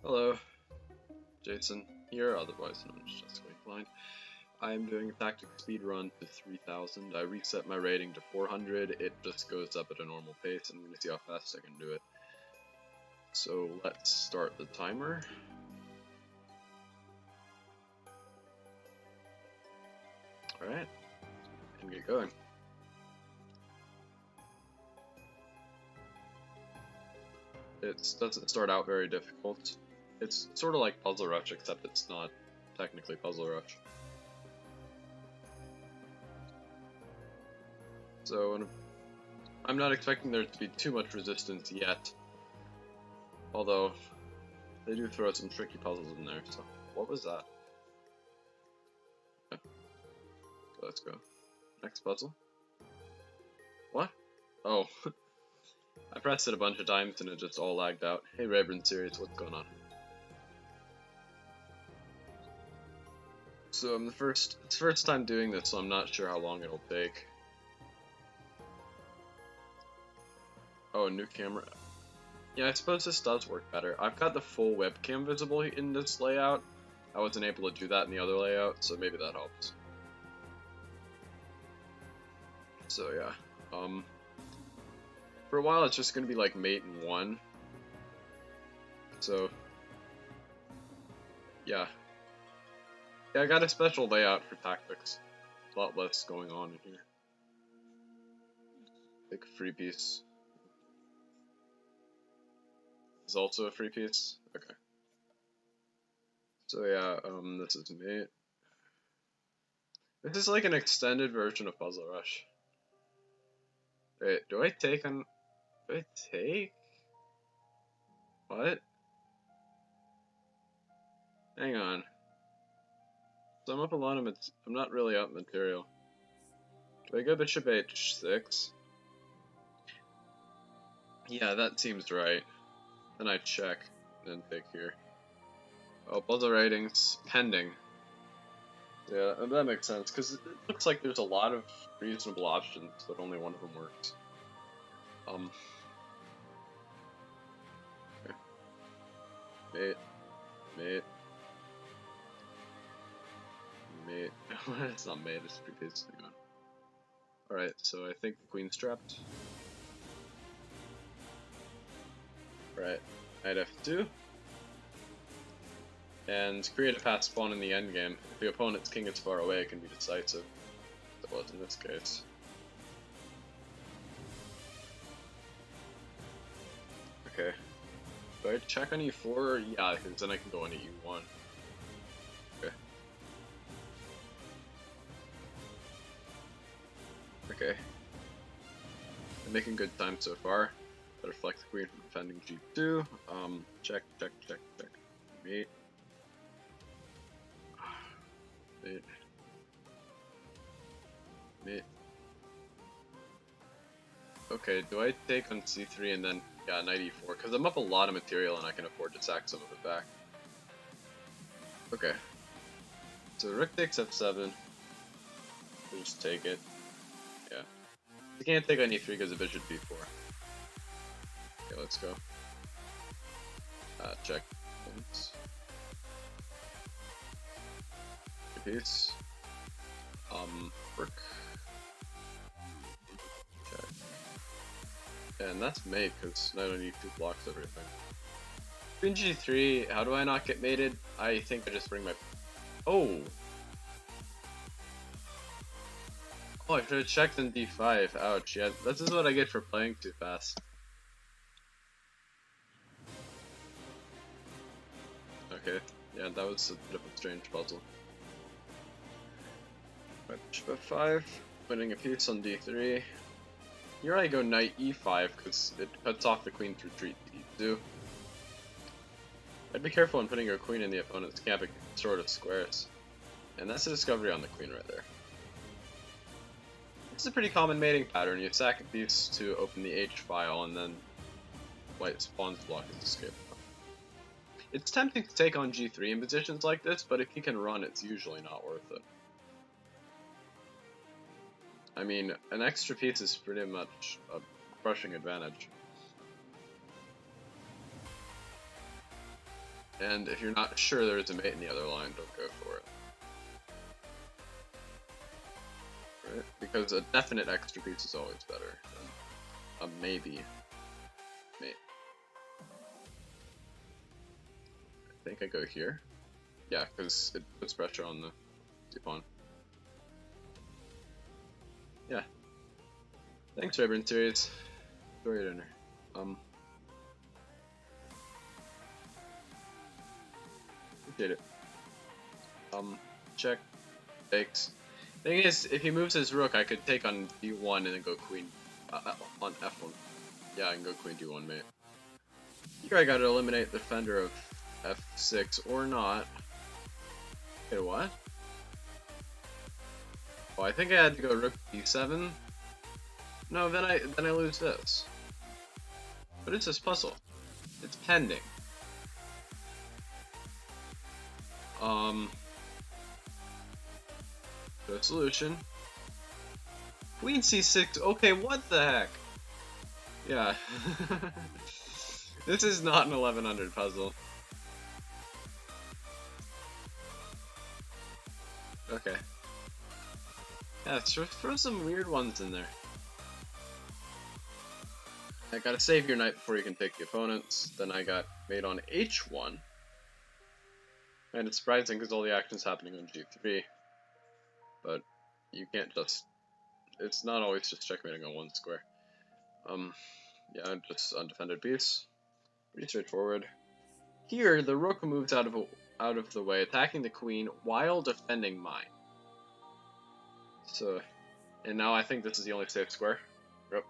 Hello, Jason here, otherwise known as Just Blind. I am doing a tactic speed run to 3000. I reset my rating to 400. It just goes up at a normal pace. I'm going to see how fast I can do it. So let's start the timer. Alright, and get going. It doesn't start out very difficult. It's sort of like Puzzle Rush, except it's not technically Puzzle Rush. So I'm not expecting there to be too much resistance yet, although they do throw some tricky puzzles in there. So what was that? Okay. So let's go. Next puzzle. What? Oh. I pressed it a bunch of times and it just all lagged out. Hey Reverend Sirius, what's going on? So it's the first time doing this, so I'm not sure how long it'll take. Oh, a new camera. Yeah, I suppose this does work better. I've got the full webcam visible in this layout. I wasn't able to do that in the other layout, so maybe that helps. So yeah, for a while it's just gonna be like mate and 1. So yeah. Yeah, I got a special layout for tactics. A lot less going on in here. Big free piece. Is also a free piece? Okay. So yeah, this is mate. This is like an extended version of Puzzle Rush. Wait, do I take? What? Hang on. So I'm up a lot of I'm not really up material. Do I go bishop h6? Yeah, that seems right. Then I check, then take here. Oh, puzzle ratings pending. Yeah, that makes sense, because it looks like there's a lot of reasonable options, but only one of them works. Okay. Mate. It's not mate, it's prepaid. Hang on. Alright, so I think the queen's trapped. Right, knight f2. And create a path spawn in the endgame. If the opponent's king is far away, it can be decisive. That was in this case. Okay. Do I check on e4? Yeah, because then I can go on e1. Okay. Okay. I'm making good time so far. Better flex the queen from defending g2. Check. Mate. Mate. Okay, do I take on c3 and then, yeah, knight e4? Because I'm up a lot of material and I can afford to sack some of it back. Okay. So rook takes f7. We'll just take it. Yeah. I can't take on e3 because the bishop b4. Okay, let's go. Check. Thanks. Piece. Rook. Check. And that's mate, because knight on e2 blocks everything. Queen g3, how do I not get mated? I think I just bring my... Oh! Oh, I should have checked in d5. Ouch, yeah, this is what I get for playing too fast. Okay, yeah, that was a bit of a strange puzzle. Right, bishop f5, winning a piece on d3. Here I go knight e5 because it cuts off the queen's retreat to e2. I'd be careful in putting your queen in the opponent's camp, it can sort of squares. And that's a discovery on the queen right there. This is a pretty common mating pattern. You sack a piece to open the H file and then white's pawn's block is escape. It's tempting to take on g3 in positions like this, but if he can run, it's usually not worth it. I mean, an extra piece is pretty much a crushing advantage. And if you're not sure there's a mate in the other line, don't go for it. Right? Because a definite extra piece is always better than a maybe mate. I think I go here. Yeah, because it puts pressure on the pawn. Yeah. Thanks, Vibrant Series. Enjoy your dinner. Appreciate it. Check. Takes. Thing is, if he moves his rook, I could take on d1 and then go queen on f1. Yeah, I can go queen d1, mate. Here I gotta eliminate the defender of f6 or not. Okay, what? Oh, I think I had to go rook d7. No, then I lose this. What is this puzzle? It's pending. The solution. Queen c6. Okay, what the heck? Yeah. This is not an 1100 puzzle. Okay. Yeah, throw some weird ones in there. I gotta save your knight before you can take the opponents. Then I got mate on h1. And it's surprising because all the action's happening on g3. But you can't just... It's not always just checkmating on one square. Yeah, just undefended piece. Pretty straightforward. Here, the rook moves out of the way, attacking the queen while defending mine. So, and now I think this is the only safe square. Yep.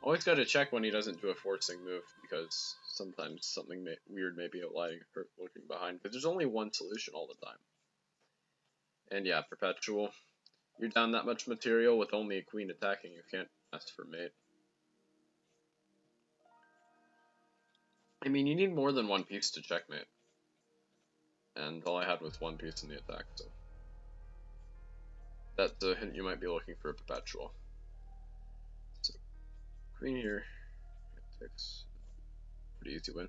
Always got to check when he doesn't do a forcing move, because sometimes something weird may be lying or lurking behind. Because there's only one solution all the time. And yeah, perpetual. You're down that much material with only a queen attacking. You can't ask for mate. I mean, you need more than one piece to checkmate. And all I had was one piece in the attack, so that's a hint you might be looking for a perpetual. So, queen here, takes pretty easy win.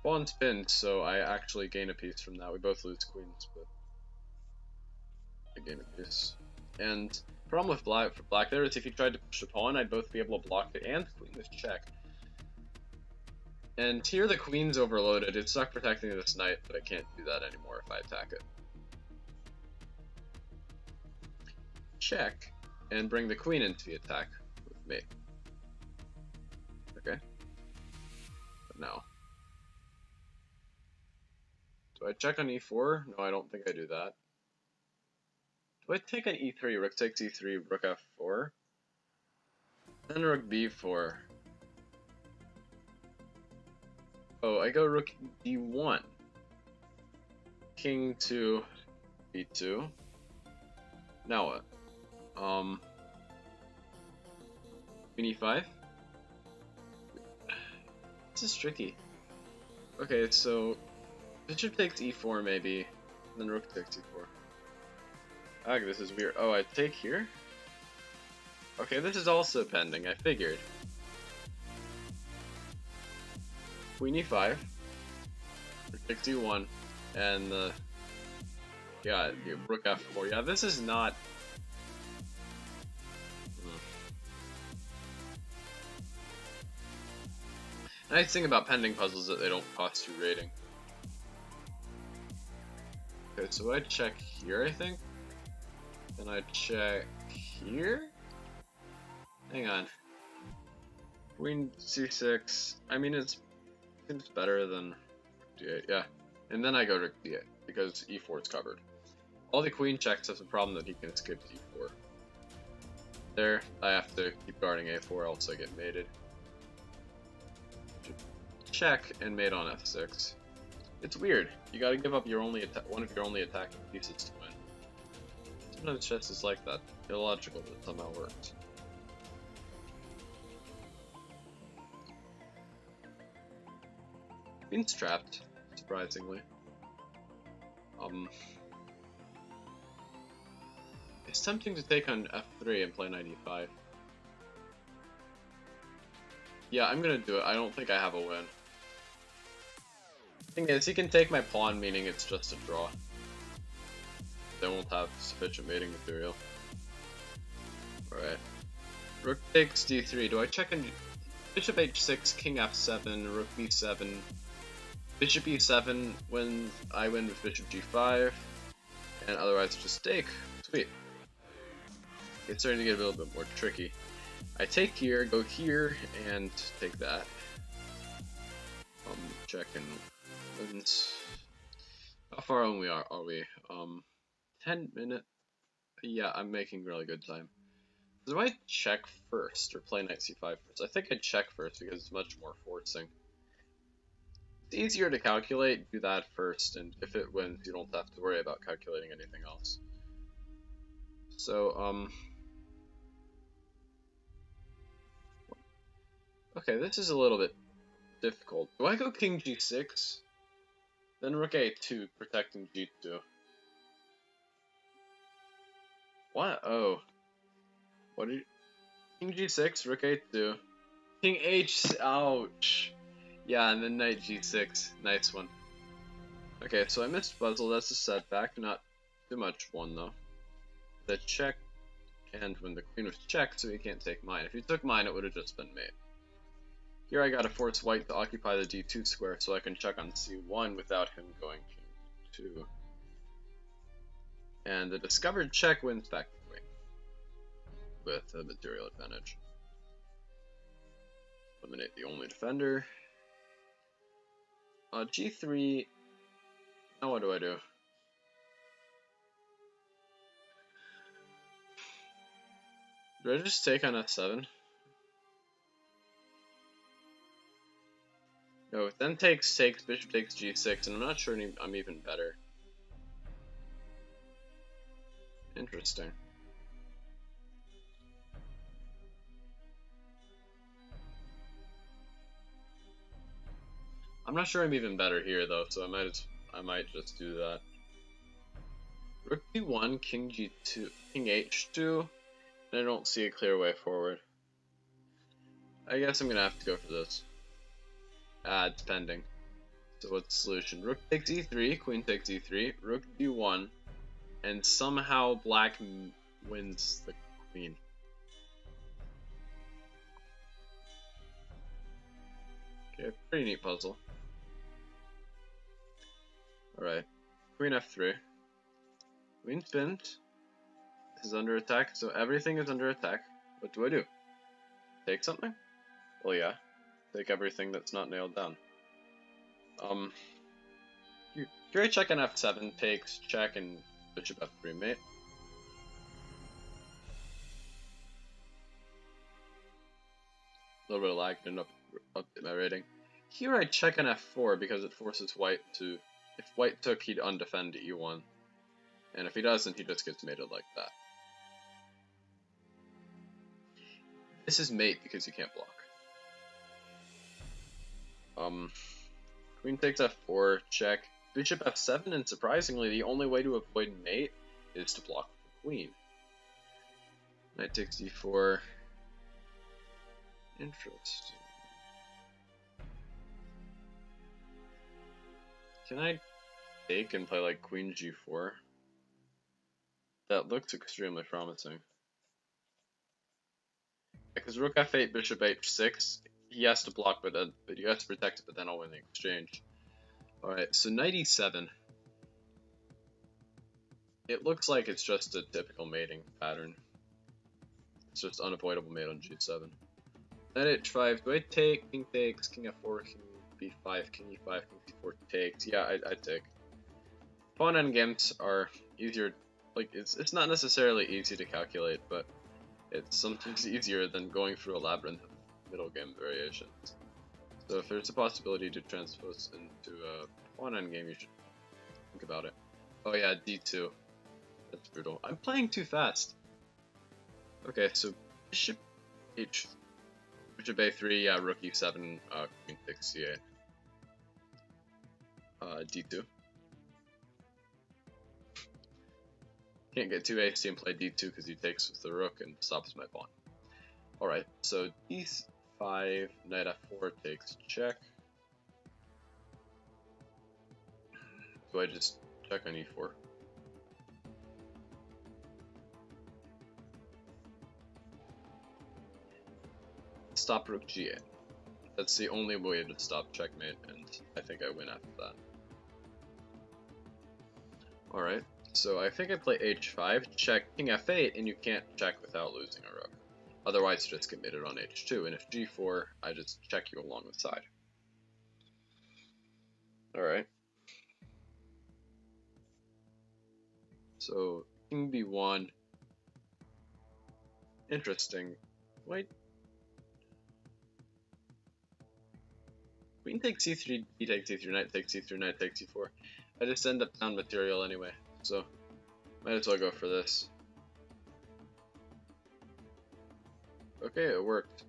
Pawn spins, so I actually gain a piece from that. We both lose queens, but I gain a piece. And problem with black there is if you tried to push a pawn, I'd both be able to block it and the queen with check. And here the queen's overloaded. It's stuck protecting this knight, but I can't do that anymore if I attack it. Check, and bring the queen into the attack with mate. Okay. But now. Do I check on e4? No, I don't think I do that. Do I take on e3? Rook takes e3, rook f4. Then rook b4. Oh, I go rook d1. King to b2. Now what? Queen e5? This is tricky. Okay, so bishop takes e4 maybe, then rook takes e4. Ah, this is weird. Oh, I take here? Okay, this is also pending, I figured. Queen e5, rook takes e1, and yeah, rook f4. Yeah, this is not... The nice thing about pending puzzles is that they don't cost you rating. Okay, so I check here, I think. Then I check here? Hang on. Queen c6. I mean, it seems better than d8, yeah. And then I go to d8, because e4 is covered. All the queen checks have the problem that he can escape to e4. There, I have to keep guarding a4, else I get mated. Check and mate on f6. It's weird. You gotta give up your one of your only attacking pieces to win. Sometimes chess is like that. Illogical, but it somehow works. Queen's trapped, surprisingly. It's tempting to take on f3 and play knight e5. Yeah, I'm gonna do it. I don't think I have a win. Thing is, he can take my pawn, meaning it's just a draw. They won't have sufficient mating material. Alright. Rook takes d3. Do I check in? Bishop h6, king f7, rook b7. Bishop e7 when I win with bishop g5. And otherwise just take. Sweet. It's starting to get a little bit more tricky. I take here, go here, and take that. Check and wins. How far on are we? 10 minutes. Yeah, I'm making really good time. Do I check first or play knight c5 first? I think I'd check first because it's much more forcing. It's easier to calculate, do that first, and if it wins, you don't have to worry about calculating anything else. So, okay, this is a little bit difficult. Do I go king g6? Then rook a2, protecting g2. What? Oh. What did you... King g6, rook a2. King h... Ouch. Yeah, and then knight g6. Nice one. Okay, so I missed puzzle. That's a setback. Not too much one, though. The check, and when the queen was checked, so he can't take mine. If he took mine, it would have just been mate. Here I gotta force white to occupy the d2 square so I can check on c1 without him going king d2. And the discovered check wins back the queen with a material advantage. Eliminate the only defender. G3. Now what do I do? Do I just take on f7? No, then takes, bishop takes g6, and I'm not sure I'm even better. Interesting. I'm not sure I'm even better here though, so I might just do that. Rook d1, king g2, king h2, and I don't see a clear way forward. I guess I'm gonna have to go for this. It's pending. So what's the solution? Rook takes e3, queen takes e3, rook d1, and somehow black wins the queen. Okay, pretty neat puzzle. Alright, queen f3. Queen spins. This is under attack, so everything is under attack. What do I do? Take something? Well, yeah. Take everything that's not nailed down. Here I check on f7, takes, check, and bishop f3 mate. A little bit of lag, didn't update my rating. Here I check on f4 because it forces white to... If white took, he'd undefend e1. And if he doesn't, he just gets mated like that. This is mate because you can't block. Queen takes f4, check. Bishop f7, and surprisingly, the only way to avoid mate is to block the queen. Knight takes d4. Interesting. Can I take and play like queen g4? That looks extremely promising. Because rook f8, bishop h6, he has to block, but he has to protect it, but then I'll win the exchange. Alright, so knight e7. It looks like it's just a typical mating pattern. It's just unavoidable mate on g7. Knight h5, do I take? King takes, king f4, king b5, king e5, king c4 takes. Yeah, I take. Pawn endgames are easier, like, it's not necessarily easy to calculate, but it's sometimes easier than going through a labyrinth of middle game variations. So if there's a possibility to transpose into a pawn endgame, you should think about it. Oh yeah, d2. That's brutal. I'm playing too fast. Okay, so bishop h, bishop a3, yeah, rook e7, queen takes c8. D2. Can't get too hasty and play d2 because he takes with the rook and stops my pawn. Alright, so d3, e5, knight f4 takes check. Do I just check on e4? Stop rook g8. That's the only way to stop checkmate, and I think I win after that. Alright, so I think I play h5, check king f8, and you can't check without losing a rook. Otherwise, you just get mated on h2, and if g4, I just check you along the side. Alright. So, king b1. Interesting. Wait. Queen takes c3, d takes c3, knight takes c3, knight takes c4. I just end up down material anyway, so might as well go for this. Okay, it worked.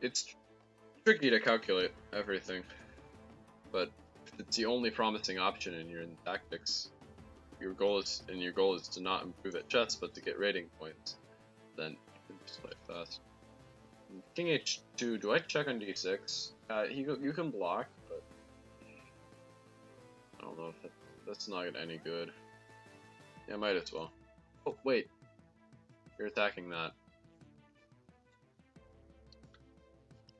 It's tricky to calculate everything, but if it's the only promising option and you're in tactics, your goal is to not improve at chess but to get rating points, then you can just play fast. King h2, do I check on d6? You can block, but I don't know if that's not any good. Yeah, might as well. Oh, wait. You're attacking that.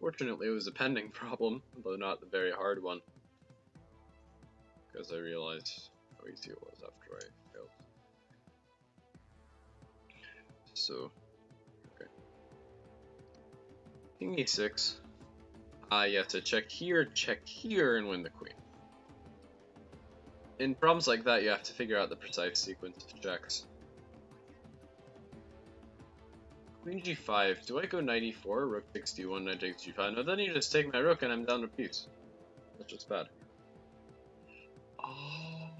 Fortunately, it was a pending problem, though not the very hard one. Because I realized how easy it was after I failed. So, okay. King e6. Yes, I check here, and win the queen. In problems like that, you have to figure out the precise sequence of checks. Queen g5. Do I go knight e4? Rook takes d1, knight takes g5. No, then you just take my rook and I'm down a piece. That's just bad. Oh.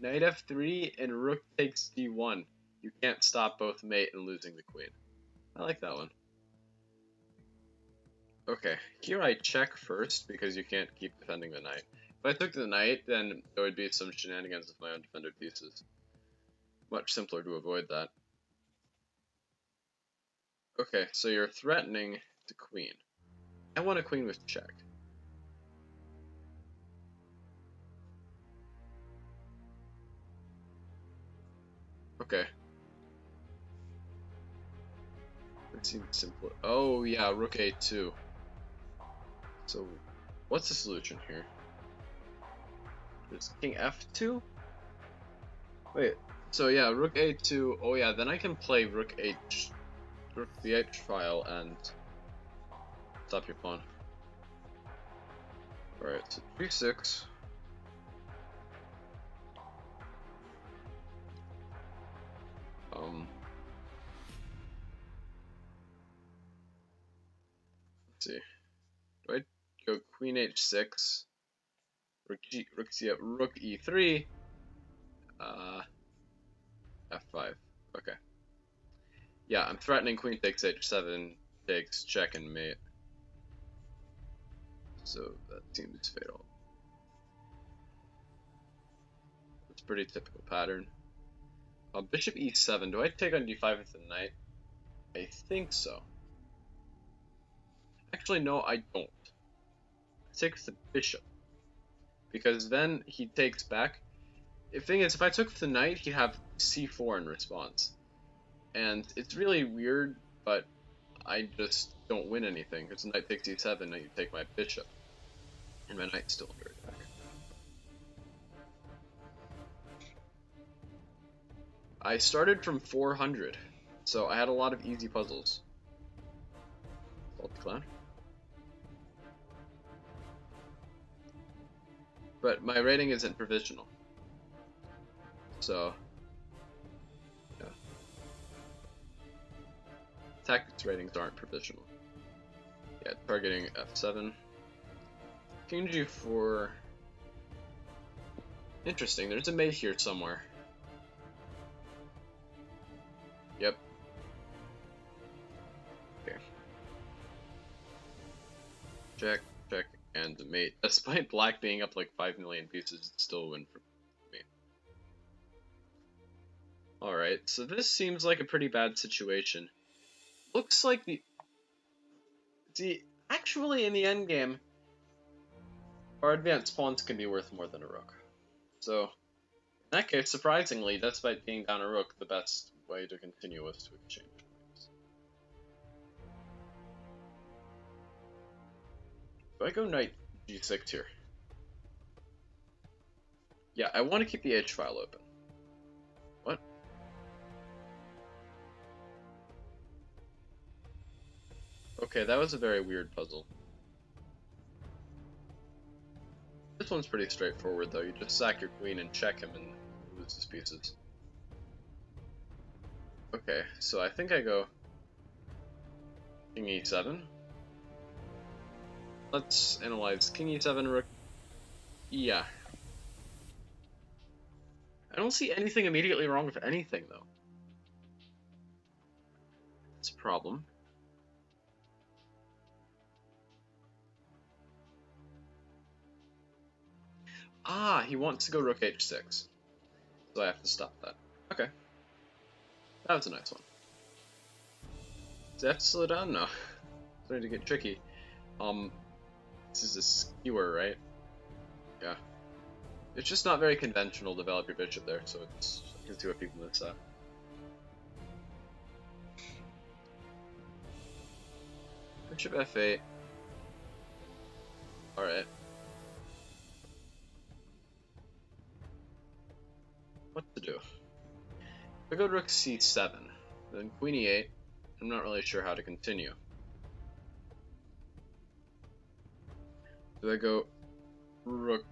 Knight f3 and rook takes d1. You can't stop both mate and losing the queen. I like that one. Okay, here I check first because you can't keep defending the knight. If I took the knight, then there would be some shenanigans with my undefended pieces. Much simpler to avoid that. Okay, so you're threatening the queen. I want a queen with check. Okay. That seems simpler. Oh yeah, rook a2. So, what's the solution here? There's king f2? Wait, so yeah, rook a2. Oh yeah, then I can play rook the h file and stop your pawn. Alright, so g6. Let's see. Do I go queen h6? Rook e3. F5. Okay. Yeah, I'm threatening queen takes h7, takes check and mate. So that seems fatal. It's a pretty typical pattern. Bishop e7. Do I take on d5 with the knight? I think so. Actually, no, I don't. I take with the bishop. Because then he takes back. The thing is, if I took with the knight, he'd have c4 in response. And it's really weird, but I just don't win anything. Because the knight takes e7, and you take my bishop. And my knight's still under attack. I started from 400, so I had a lot of easy puzzles. Salty clown. But my rating isn't provisional. So, yeah. Tactics ratings aren't provisional. Yeah, targeting f7. King g4. Interesting, there's a mate here somewhere. Yep. Okay. Check, check, and the mate. Despite black being up like 5 million pieces, it's still a win for me. Alright, so this seems like a pretty bad situation. Looks like the... See, actually, in the endgame, our advanced pawns can be worth more than a rook. So, in that case, surprisingly, despite being down a rook, the best way to continue was to exchange points. Do I go knight g6 here? Yeah, I want to keep the H file open. What? Okay, that was a very weird puzzle. This one's pretty straightforward, though. You just sack your queen and check him and lose his pieces. Okay, so I think I go king e7. Let's analyze king e7, rook. Yeah. I don't see anything immediately wrong with anything, though. It's a problem. Ah, he wants to go rook h6. So I have to stop that. Okay. That was a nice one. Do I have to slow down? No. It's starting to get tricky. This is a skewer, right? Yeah. It's just not very conventional to develop your bishop there, so it's, I can see what people miss that. Bishop f8. Alright. What to do? If I go rook c7, then queen e8, I'm not really sure how to continue. Do I go rook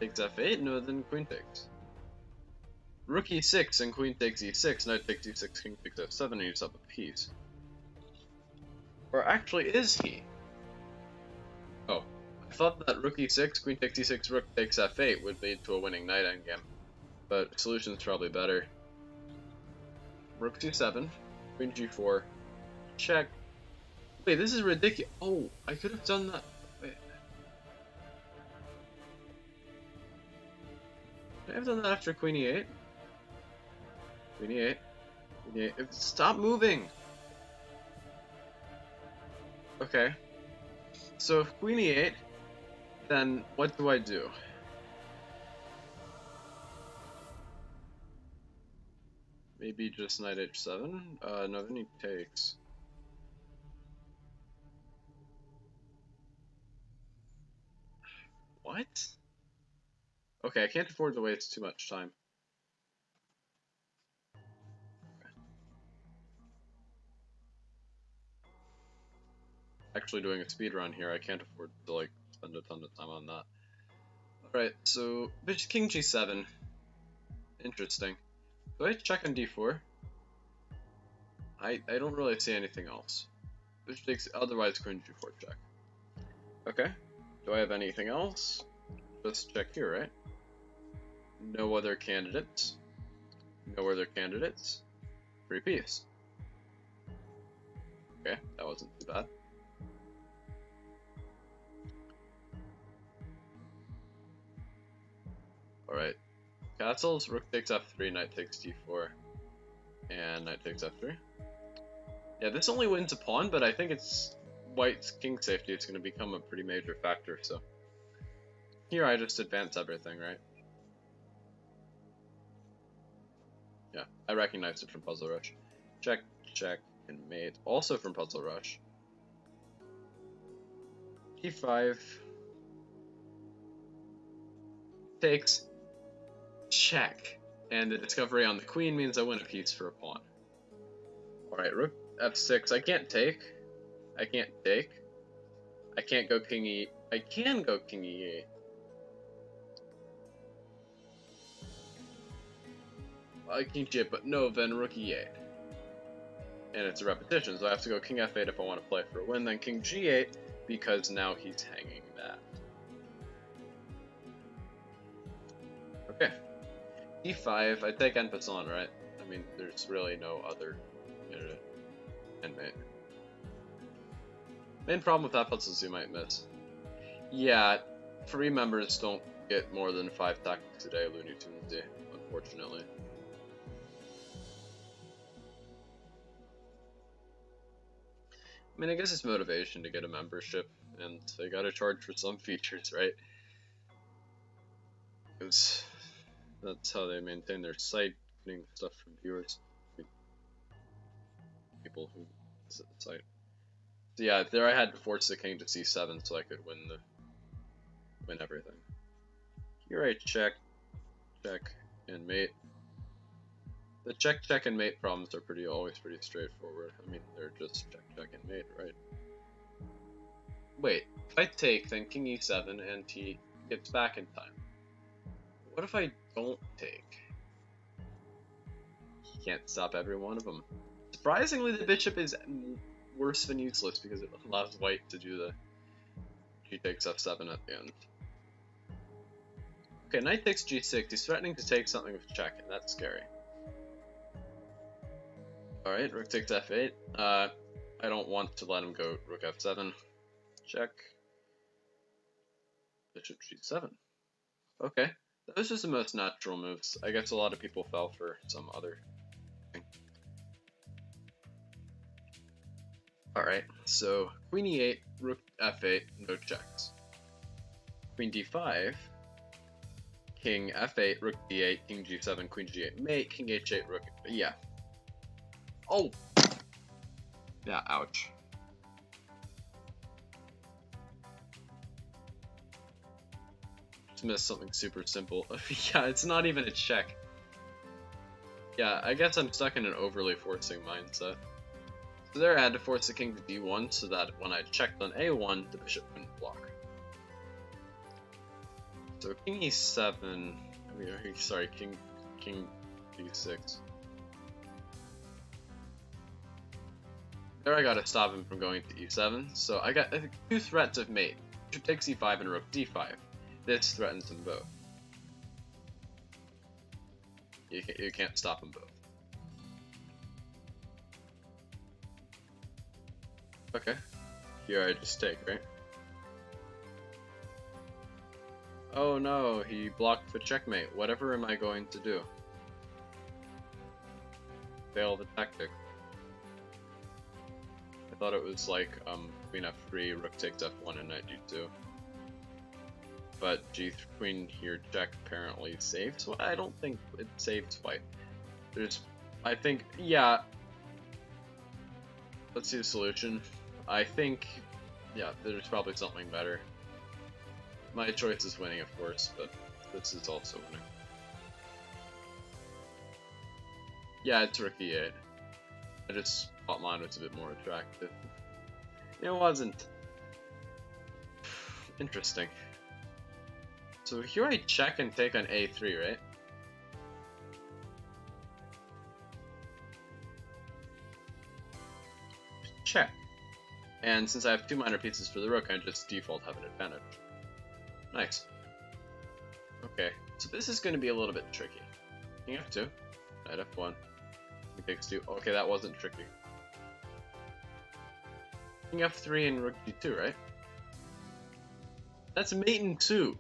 takes f8? No, then queen takes. Rook e6 and queen takes e6, knight takes e6, king takes f7, and he's up a piece. Or actually, is he? Oh, I thought that rook e6, queen takes e6, rook takes f8 would lead to a winning knight endgame. But solution's probably better. Rook c7, queen g4, check. Wait, this is ridiculous. Oh, I could have done that. Wait. Could I have done that after queen e8? Queen e8. Queen e8. Stop moving! Okay. So if queen e8, then what do I do? Maybe just knight h7? No, then he takes. What? Okay, I can't afford to waste too much time. Actually doing a speed run here, I can't afford to like spend a ton of time on that. Alright, so bishop king g7. Interesting. Do I check on d4? I don't really see anything else. Bishop takes, otherwise queen g4 check. Okay. Do I have anything else? Just check here, right? No other candidates. No other candidates. Free piece. Okay, that wasn't too bad. Alright. Castles, rook takes f3, knight takes d4, and knight takes f3. Yeah, this only wins a pawn, but I think it's white's king safety. It's going to become a pretty major factor, so here I just advance everything, right? Yeah, I recognized it from Puzzle Rush. Check, check, and mate. Also from Puzzle Rush. e5 takes, check, and the discovery on the queen means I win a piece for a pawn. Alright, rook f6. I can't take. I can't take. I can't go king e. I can go king e8. I king g8, but no, then rook e8. And it's a repetition, so I have to go king f8 if I want to play for a win, then king g8, because now he's hanging that. Okay. e5, I take en passant, right? I mean, there's really no other candidate. Endmate. Main problem with that puzzle is you might miss. Yeah, free members don't get more than 5 tactics a day, Looney Tunes day, unfortunately. I mean, I guess it's motivation to get a membership, and they gotta charge for some features, right? Because that's how they maintain their site, getting stuff from viewers, people who visit the site. So yeah, there I had to force the king to c7 so I could win everything. Here I check, and mate. The check, and mate problems are always pretty straightforward. I mean, they're just check, and mate, right? Wait, if I take, then king e7, and he gets back in time. What if I don't take? He can't stop every one of them. Surprisingly, the bishop is worse than useless because it allows white to do the g takes f7 at the end. Okay, knight takes g6. He's threatening to take something with check, and that's scary. Alright, rook takes f8. I don't want to let him go rook f7. Check. Bishop g7. Okay, those are the most natural moves. I guess a lot of people fell for some other thing. Alright, so queen e8, rook f8, no checks. Queen d5, king f8, rook d8, king g7, queen g8, mate, king h8, rook. Yeah. Oh! Yeah, ouch. Just missed something super simple. Yeah, it's not even a check. Yeah, I guess I'm stuck in an overly forcing mindset. So there I had to force the king to d1 so that when I checked on a1, the bishop wouldn't block. So king e7, I mean, sorry, king d6. There I gotta stop him from going to e7, so I got two threats of mate. Bishop takes e5 and rook d5. This threatens them both. You can't stop them both. Okay, here I just take, right? Oh no, he blocked the checkmate. Whatever am I going to do? Fail the tactic. I thought it was like queen f3, rook takes f1, and knight g2. But queen here check apparently saves. Well, I don't think it saves white. I think, yeah. Let's see the solution. I think, yeah, there's probably something better. My choice is winning, of course, but this is also winning. Yeah, it's rook e8. I just thought mine was a bit more attractive. It wasn't. Interesting. So here I check and take on a3, right? Check. And since I have two minor pieces for the rook, I just default have an advantage. Nice. Okay, so this is going to be a little bit tricky. King f2, knight f1, king takes 2. Okay, that wasn't tricky. King f3 and rook g2, right? That's mate in 2.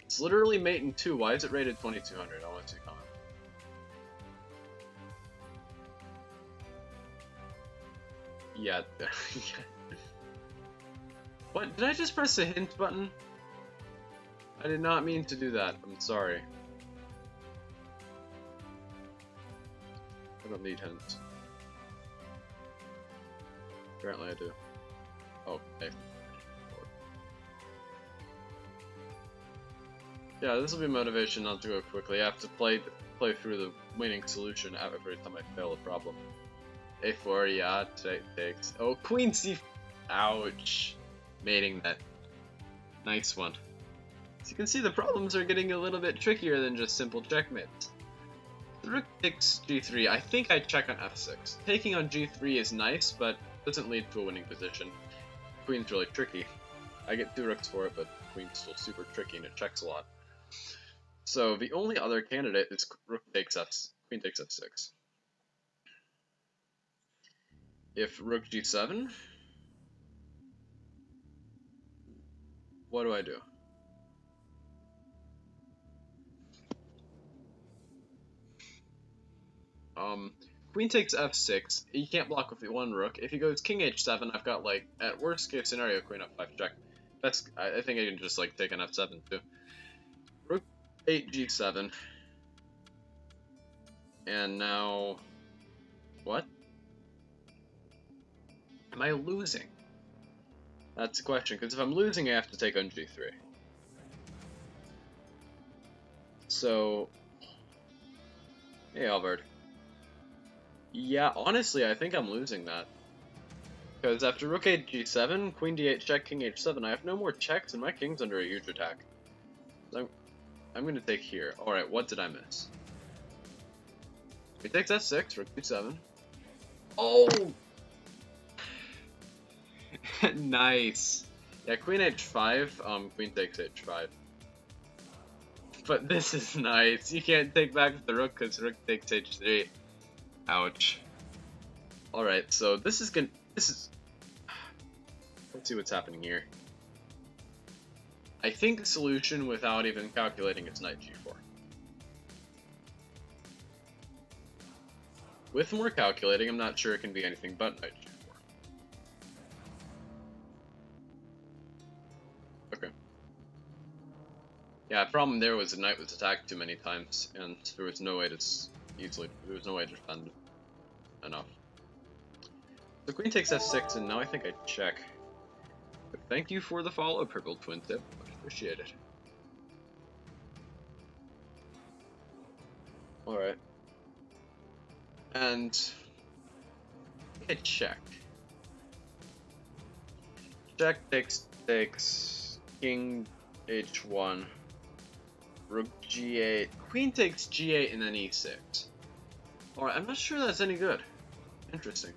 It's literally mate in 2. Why is it rated 2200? I want to comment. Yeah. What? Did I just press the hint button? I did not mean to do that. I'm sorry. I don't need hints. Apparently I do. Oh, okay. Yeah, this will be motivation not to go quickly. I have to play through the winning solution every time I fail a problem. A4, yeah, takes. Oh, queen c. Ouch. Mating that. Nice one. As you can see, the problems are getting a little bit trickier than just simple checkmate. The rook takes g3. I think I check on f6. Taking on g3 is nice, but doesn't lead to a winning position. Queen's really tricky. I get 2 rooks for it, but queen's still super tricky and it checks a lot. So the only other candidate is queen takes f6. If rook g7, what do I do? queen takes f6. He can't block with the one rook. If he goes king h7, I've got like at worst case scenario queen f5 check. That's I think I can just like take an f7 too. Rook 8 g7, and now what? Am I losing? That's the question, because if I'm losing, I have to take on g3. So, hey Albert. Yeah, honestly, I think I'm losing that. Because after rook 8 g7, queen d8 check, king h7, I have no more checks and my king's under a huge attack. So I'm going to take here. Alright, what did I miss? He takes f6, rook d7. Oh! Nice. Yeah, queen h5, queen takes h5. But this is nice. You can't take back the rook because rook takes h3. Ouch. Alright, so this is. Let's see what's happening here. I think the solution, without even calculating, is knight g4. With more calculating, I'm not sure it can be anything but knight g4. Okay. Yeah, the problem there was the knight was attacked too many times, and there was no way to defend enough. So queen takes f6, and now I think I check. But thank you for the follow, Purple Twin Tip. Much appreciated. Alright. And I check. Check takes king h1, rook g8, queen takes g8, and then e6. Alright, I'm not sure that's any good. Interesting.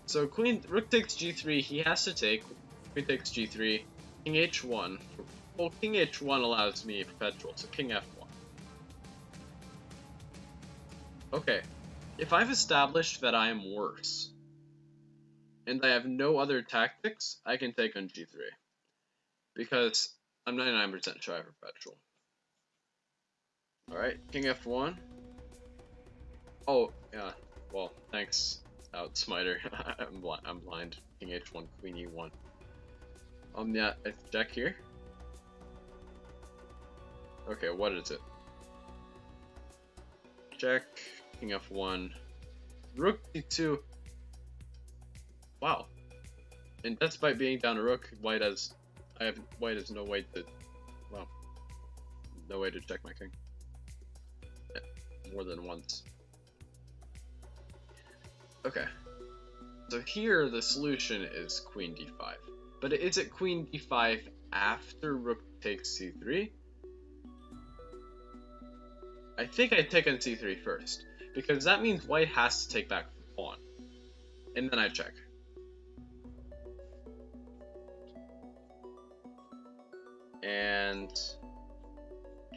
So rook takes g3, he has to take. Queen takes g3, king h1. Well, king h1 allows me perpetual, so king f1. Okay, if I've established that I am worse, and I have no other tactics, I can take on g3. Because I'm 99% shy of perpetual. Alright, king f1. Oh, yeah, well, thanks, Outsmiter. I'm blind. King h1, queen e1. Yeah, I check here. Okay, what is it? Check, king f1, rook d2. Wow. And despite being down a rook, white has no way to, well, no way to check my king. Yeah, more than once. Okay. So here the solution is queen d5. But is it queen d5 after rook takes c3? I think I take on c3 first, because that means white has to take back the pawn. And then I check. And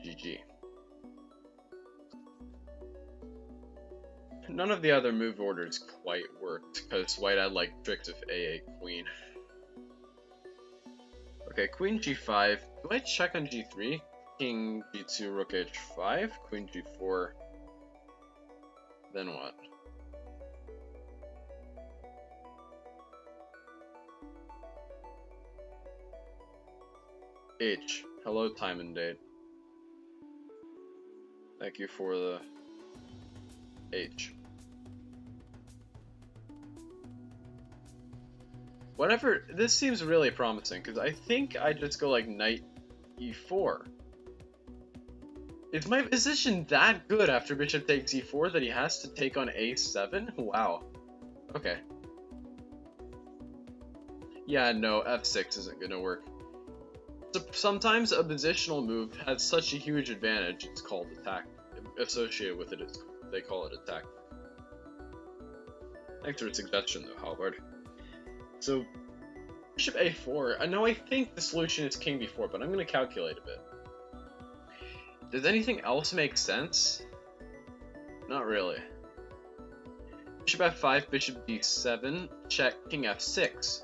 GG. None of the other move orders quite worked, because white had like tricks of a8 queen. Okay, queen g5. Do I check on g3? King g2, rook h5, queen g4. Then what? H. Hello, time and date. Thank you for the H. Whatever, this seems really promising, because I think I just go like knight e4. Is my position that good after bishop takes e4 that he has to take on a7? Wow. Okay. Yeah, no, f6 isn't gonna work. So sometimes a positional move has such a huge advantage, it's called attack. Associated with it, they call it attack. Thanks for the suggestion though, Halvard. So, bishop a4, I know I think the solution is king b4, but I'm going to calculate a bit. Does anything else make sense? Not really. Bishop f5, bishop d7, check, king f6.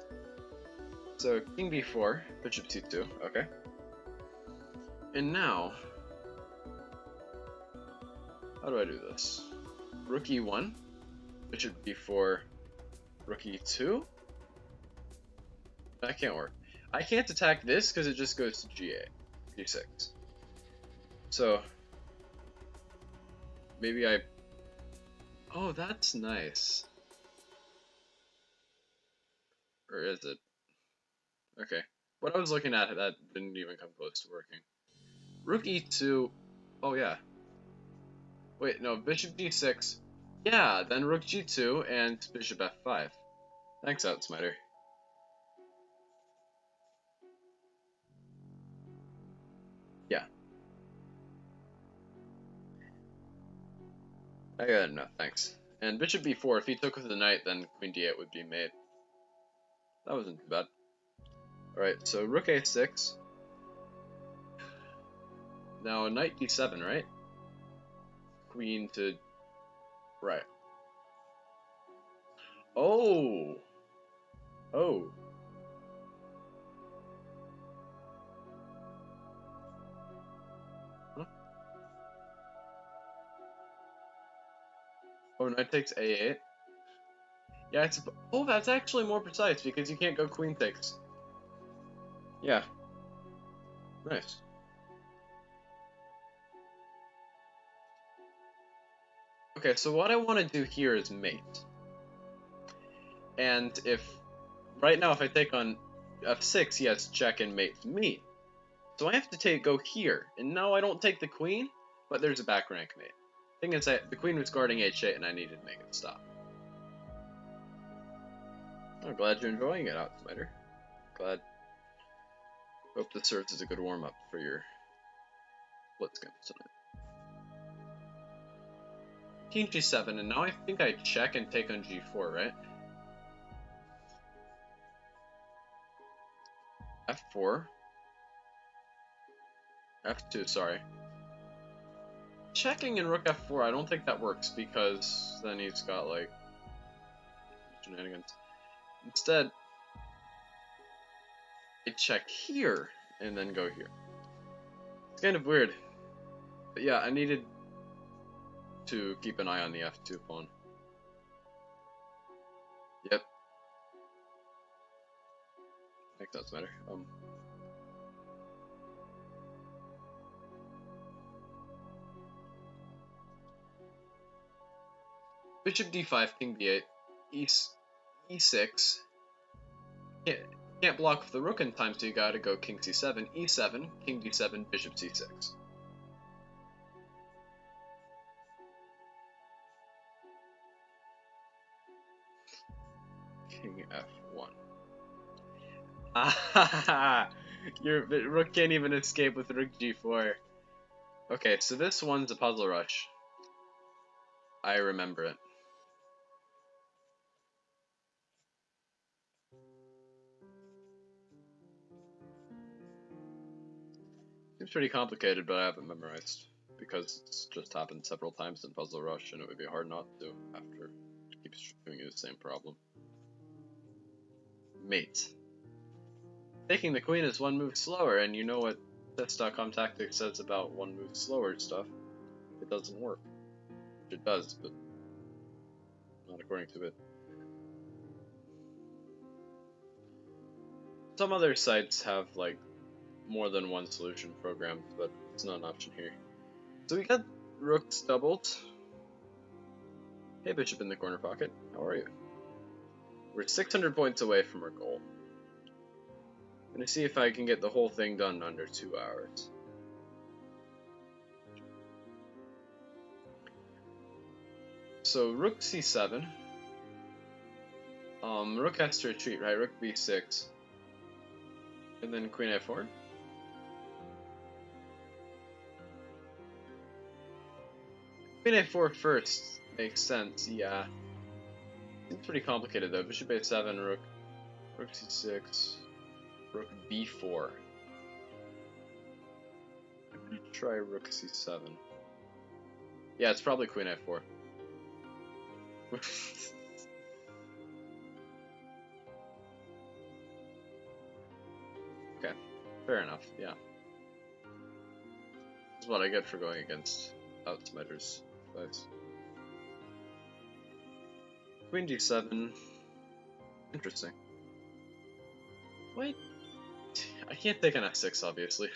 So, king b4, bishop c2, okay. And now, how do I do this? Rook e1, Bishop b4, rook e2? That can't work. I can't attack this because it just goes to g8, g6. So, maybe I... Oh, that's nice. Or is it? Okay. What I was looking at, that didn't even come close to working. Rook e2... Oh, yeah. Wait, no, bishop d6. Yeah, then rook g2 and bishop f5. Thanks, Outsmiter. Yeah. I got enough, thanks. And bishop b4, if he took with the knight, then queen d8 would be mate. That wasn't too bad. Alright, so rook a6. Now knight d7, right? Queen to... Right. Oh! Oh. Huh? Oh, knight takes a8. Yeah, it's... Oh, that's actually more precise, because you can't go queen takes. Yeah. Nice. Okay, so what I want to do here is mate. And if... Right now, if I take on f6, he has check and mate me. So I have to go here. And now I don't take the queen, but there's a back rank mate. Thing is that the queen was guarding h8 and I needed to make it stop. I'm glad you're enjoying it, Outsmiter. Glad. Hope this serves as a good warm-up for your blitz games tonight. King g7, and now I think I check and take on g4, right? f4. f2, sorry. Checking in rook f4, I don't think that works because then he's got like shenanigans. Instead, I check here and then go here. It's kind of weird. But yeah, I needed to keep an eye on the f2 pawn. Yep. I think that's better. Bishop d5, king d8, e6. Can't block with the rook in time, so you gotta go king c7, e7, king d7, bishop c6. King f1. Ah, your rook can't even escape with rook g4. Okay, so this one's a puzzle rush. I remember it. Seems pretty complicated, but I haven't memorized because it's just happened several times in Puzzle Rush, and it would be hard not to after it keeps giving you the same problem. Mate. Taking the queen is one move slower, and you know what chess.com tactics says about one move slower stuff. It doesn't work. It does, but not according to it. Some other sites have like more than one solution programmed, but it's not an option here. So we got rooks doubled. Hey, bishop in the corner pocket. How are you? We're 600 points away from our goal. I'm gonna see if I can get the whole thing done under 2 hours. So rook c7. Rook has to retreat, right? Rook b6. And then queen a4. Queen a4 first makes sense, yeah. Seems pretty complicated though. Bishop a7, rook c6, rook b4. I'm gonna try rook c7. Yeah, it's probably queen a4. Okay, fair enough, yeah. This is what I get for going against Outsmiter's advice. Queen g7. Interesting. Wait. I can't take an f6, obviously.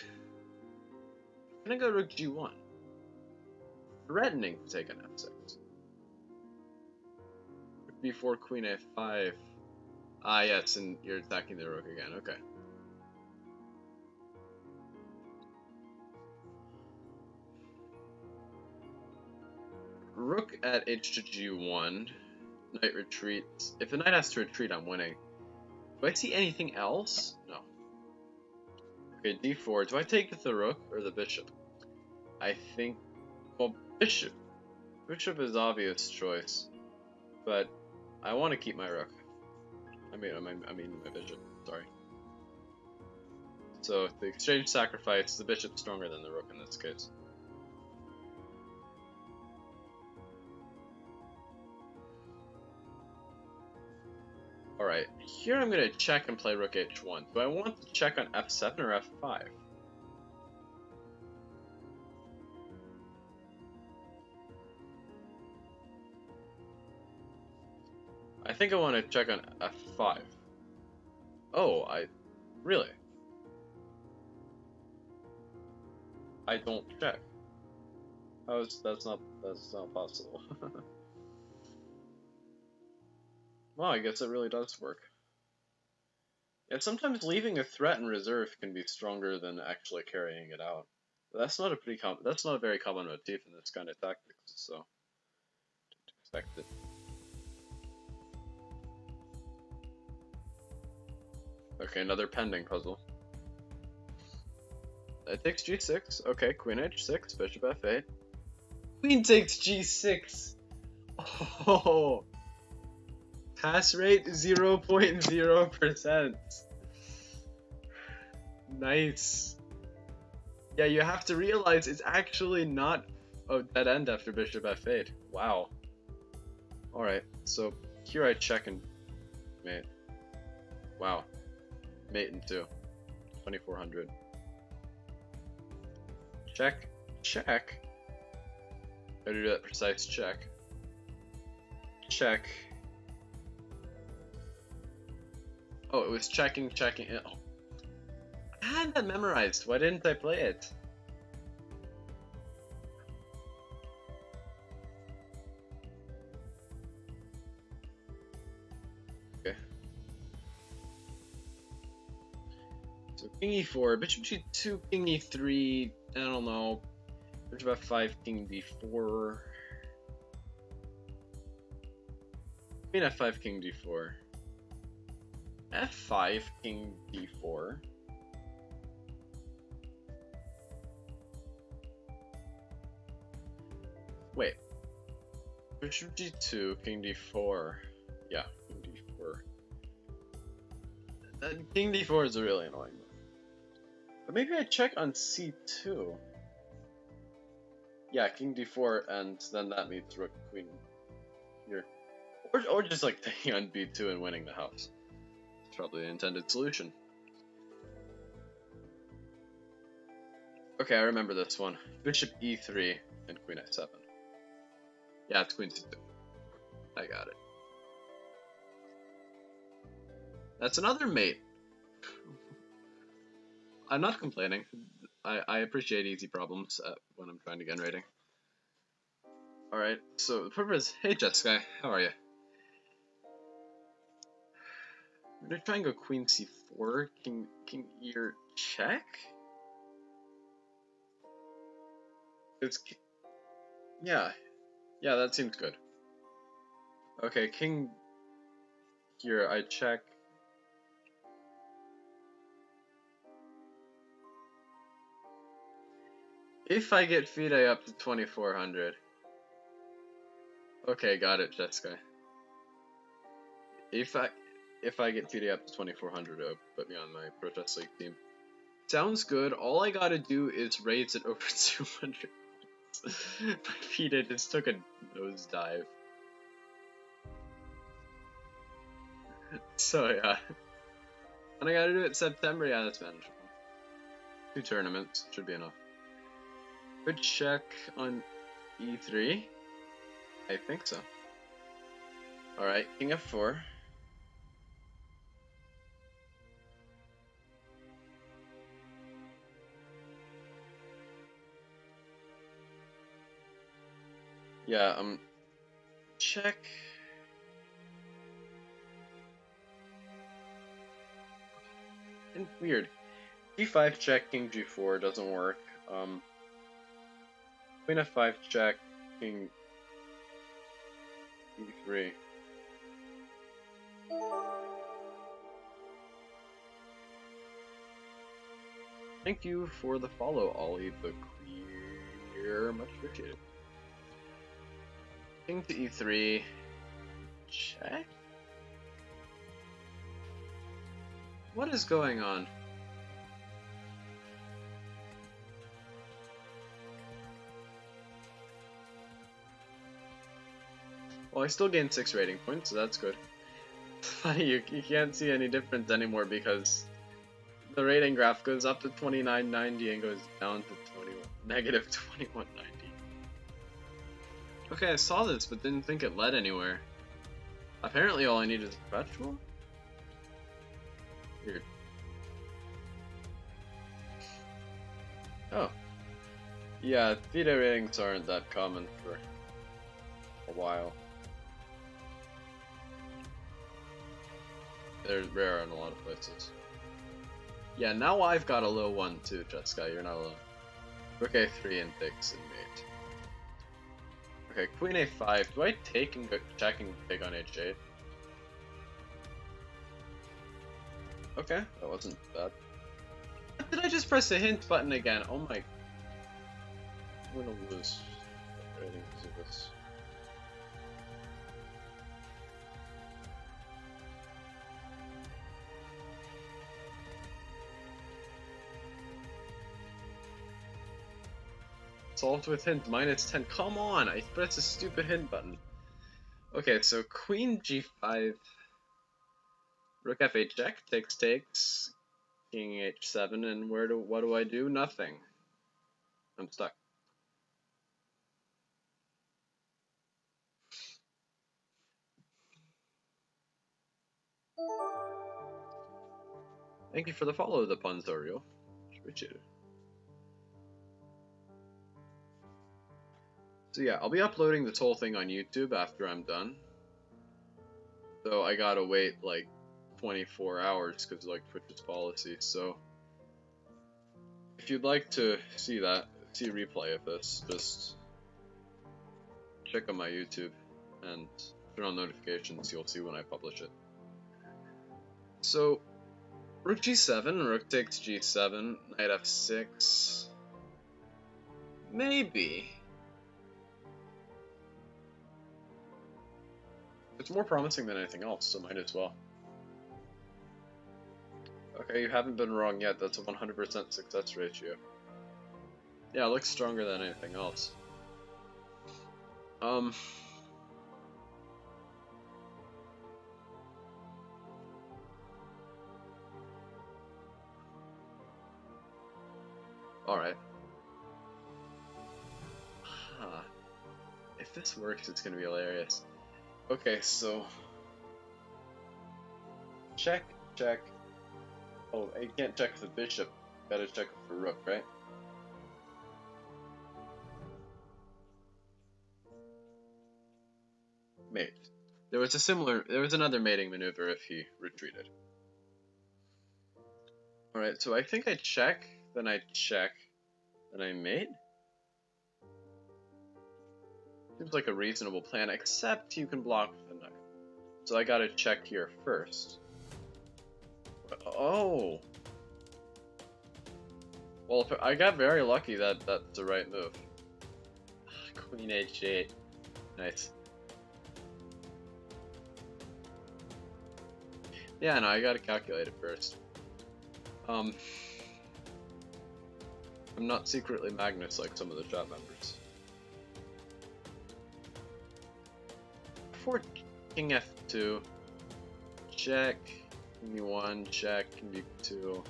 I'm gonna go rook g1. Threatening to take an f6. Rook b4, queen a5. Ah, yes, and you're attacking the rook again. Okay. Rook at h to g1. Knight retreats. If the knight has to retreat, I'm winning. Do I see anything else? No. Okay, d4. Do I take the rook or the bishop? I think... Well, bishop. Bishop is obvious choice. But I want to keep my rook. I mean my bishop. Sorry. So, the exchange sacrifice, the bishop's stronger than the rook in this case. Alright, here I'm going to check and play rook h1. Do I want to check on f7 or f5? I think I want to check on f5. Oh, really? I don't check. That's not possible. Well, I guess it really does work. Yeah, sometimes leaving a threat in reserve can be stronger than actually carrying it out. But that's not a very common motif in this kind of tactics, so don't expect it. Okay, another pending puzzle. It takes g6. Okay, queen h6, bishop f8. Queen takes g6. Oh, pass rate 0.0%. Nice. Yeah, you have to realize it's actually not a dead end after bishop f8. Wow. Alright, so here I check and mate. Wow. Mate in 2. 2400. Check. Check. How to do that precise check. Check. Oh, it was checking. Oh. I had that memorized. Why didn't I play it? Okay. So king e4, bishop g2, king e3. I don't know. Bishop f5, king d4. Queen f5, king d4. f5, king d4. Wait. Bishop g2, king d4. Yeah, king d4. King d4 is really annoying. But maybe I check on c2. Yeah, king d4, and then that meets rook queen here. Or just like taking on b2 and winning the house. It's probably the intended solution. Okay, I remember this one. Bishop e3 and queen f7. Yeah, it's queen c2. I got it. That's another mate. I'm not complaining. I appreciate easy problems when I'm trying to get rating. Alright, so the purpose. Hey Jessica, how are you? I'm gonna try and go queen c4, king here check? It's yeah, that seems good. Okay, king here, I check. If I get FIDE up to 2400. Okay, got it, Jessica. If I get FIDE up to 2400, it'll put me on my Protest League team. Sounds good. All I gotta do is raise it over 200. My FIDE just took a nosedive. So yeah. And I gotta do it in September. Yeah, that's manageable. 2 tournaments should be enough. Good check on e3. I think so. Alright, king f4. Yeah, check. And weird. g5 check, king g4 doesn't work. Queen f5 check, king e3. Thank you for the follow, Ollie the Queer. Much appreciated. King to e3. Check? What is going on? Well, I still gained 6 rating points, so that's good. It's funny, you can't see any difference anymore because the rating graph goes up to 2990 and goes down to negative 2190. Okay, I saw this, but didn't think it led anywhere. Apparently all I need is perpetual? Weird. Oh. Yeah, FIDE ratings aren't that common for a while. They're rare in a lot of places. Yeah, now I've got a low one too, Jessica, you're not alone. Rook a3 and takes and mate. Okay, queen a5. Do I take and go check and take on h8? Okay, that wasn't bad. Did I just press the hint button again? Oh my... I'm gonna lose ratings of this. Solved with hint, -10. Come on, I pressed the stupid hint button. Okay, so queen g5, rook f8 check, takes, king h7, and what do I do? Nothing. I'm stuck. Thank you for the follow, the Ponzorio. Appreciate it. So yeah, I'll be uploading this whole thing on YouTube after I'm done. So I gotta wait like 24 hours because like Twitch's policy. So if you'd like to see a replay of this, just check on my YouTube and turn on notifications. You'll see when I publish it. So rook g7, rook takes g7, knight f6. Maybe. It's more promising than anything else, so might as well. Okay, you haven't been wrong yet. That's a 100% success ratio. Yeah, it looks stronger than anything else. Alright. Huh. If this works, it's gonna be hilarious. Okay, so... Check. Oh, I can't check the bishop. Gotta check for rook, right? Mate. There was another mating maneuver if he retreated. Alright, so I think I check, then I mate? Seems like a reasonable plan, except you can block the knight. So I gotta check here first. Oh! Well, I got very lucky that that's the right move. Queen h8. Nice. Yeah, no, I gotta calculate it first. I'm not secretly Magnus like some of the chat members. Before king f2, check, king e1, check, king b2.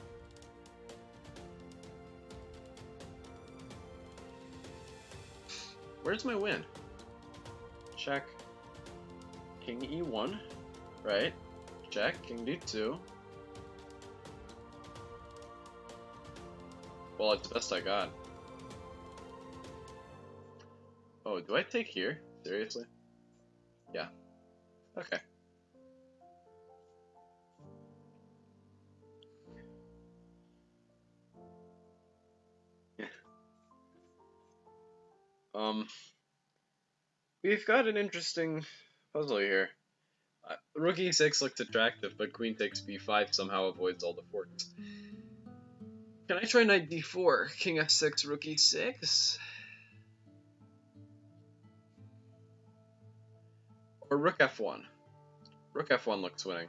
Where's my win? Check, king e1, right? Check, king d2. Well, it's the best I got. Oh, do I take here? Seriously? Yeah. Okay. Yeah. We've got an interesting puzzle here. Rook e6 looks attractive, but queen takes b5 somehow avoids all the forks. Can I try knight d4? King f6, rook e6? Or rook f1? Rook f1 looks winning.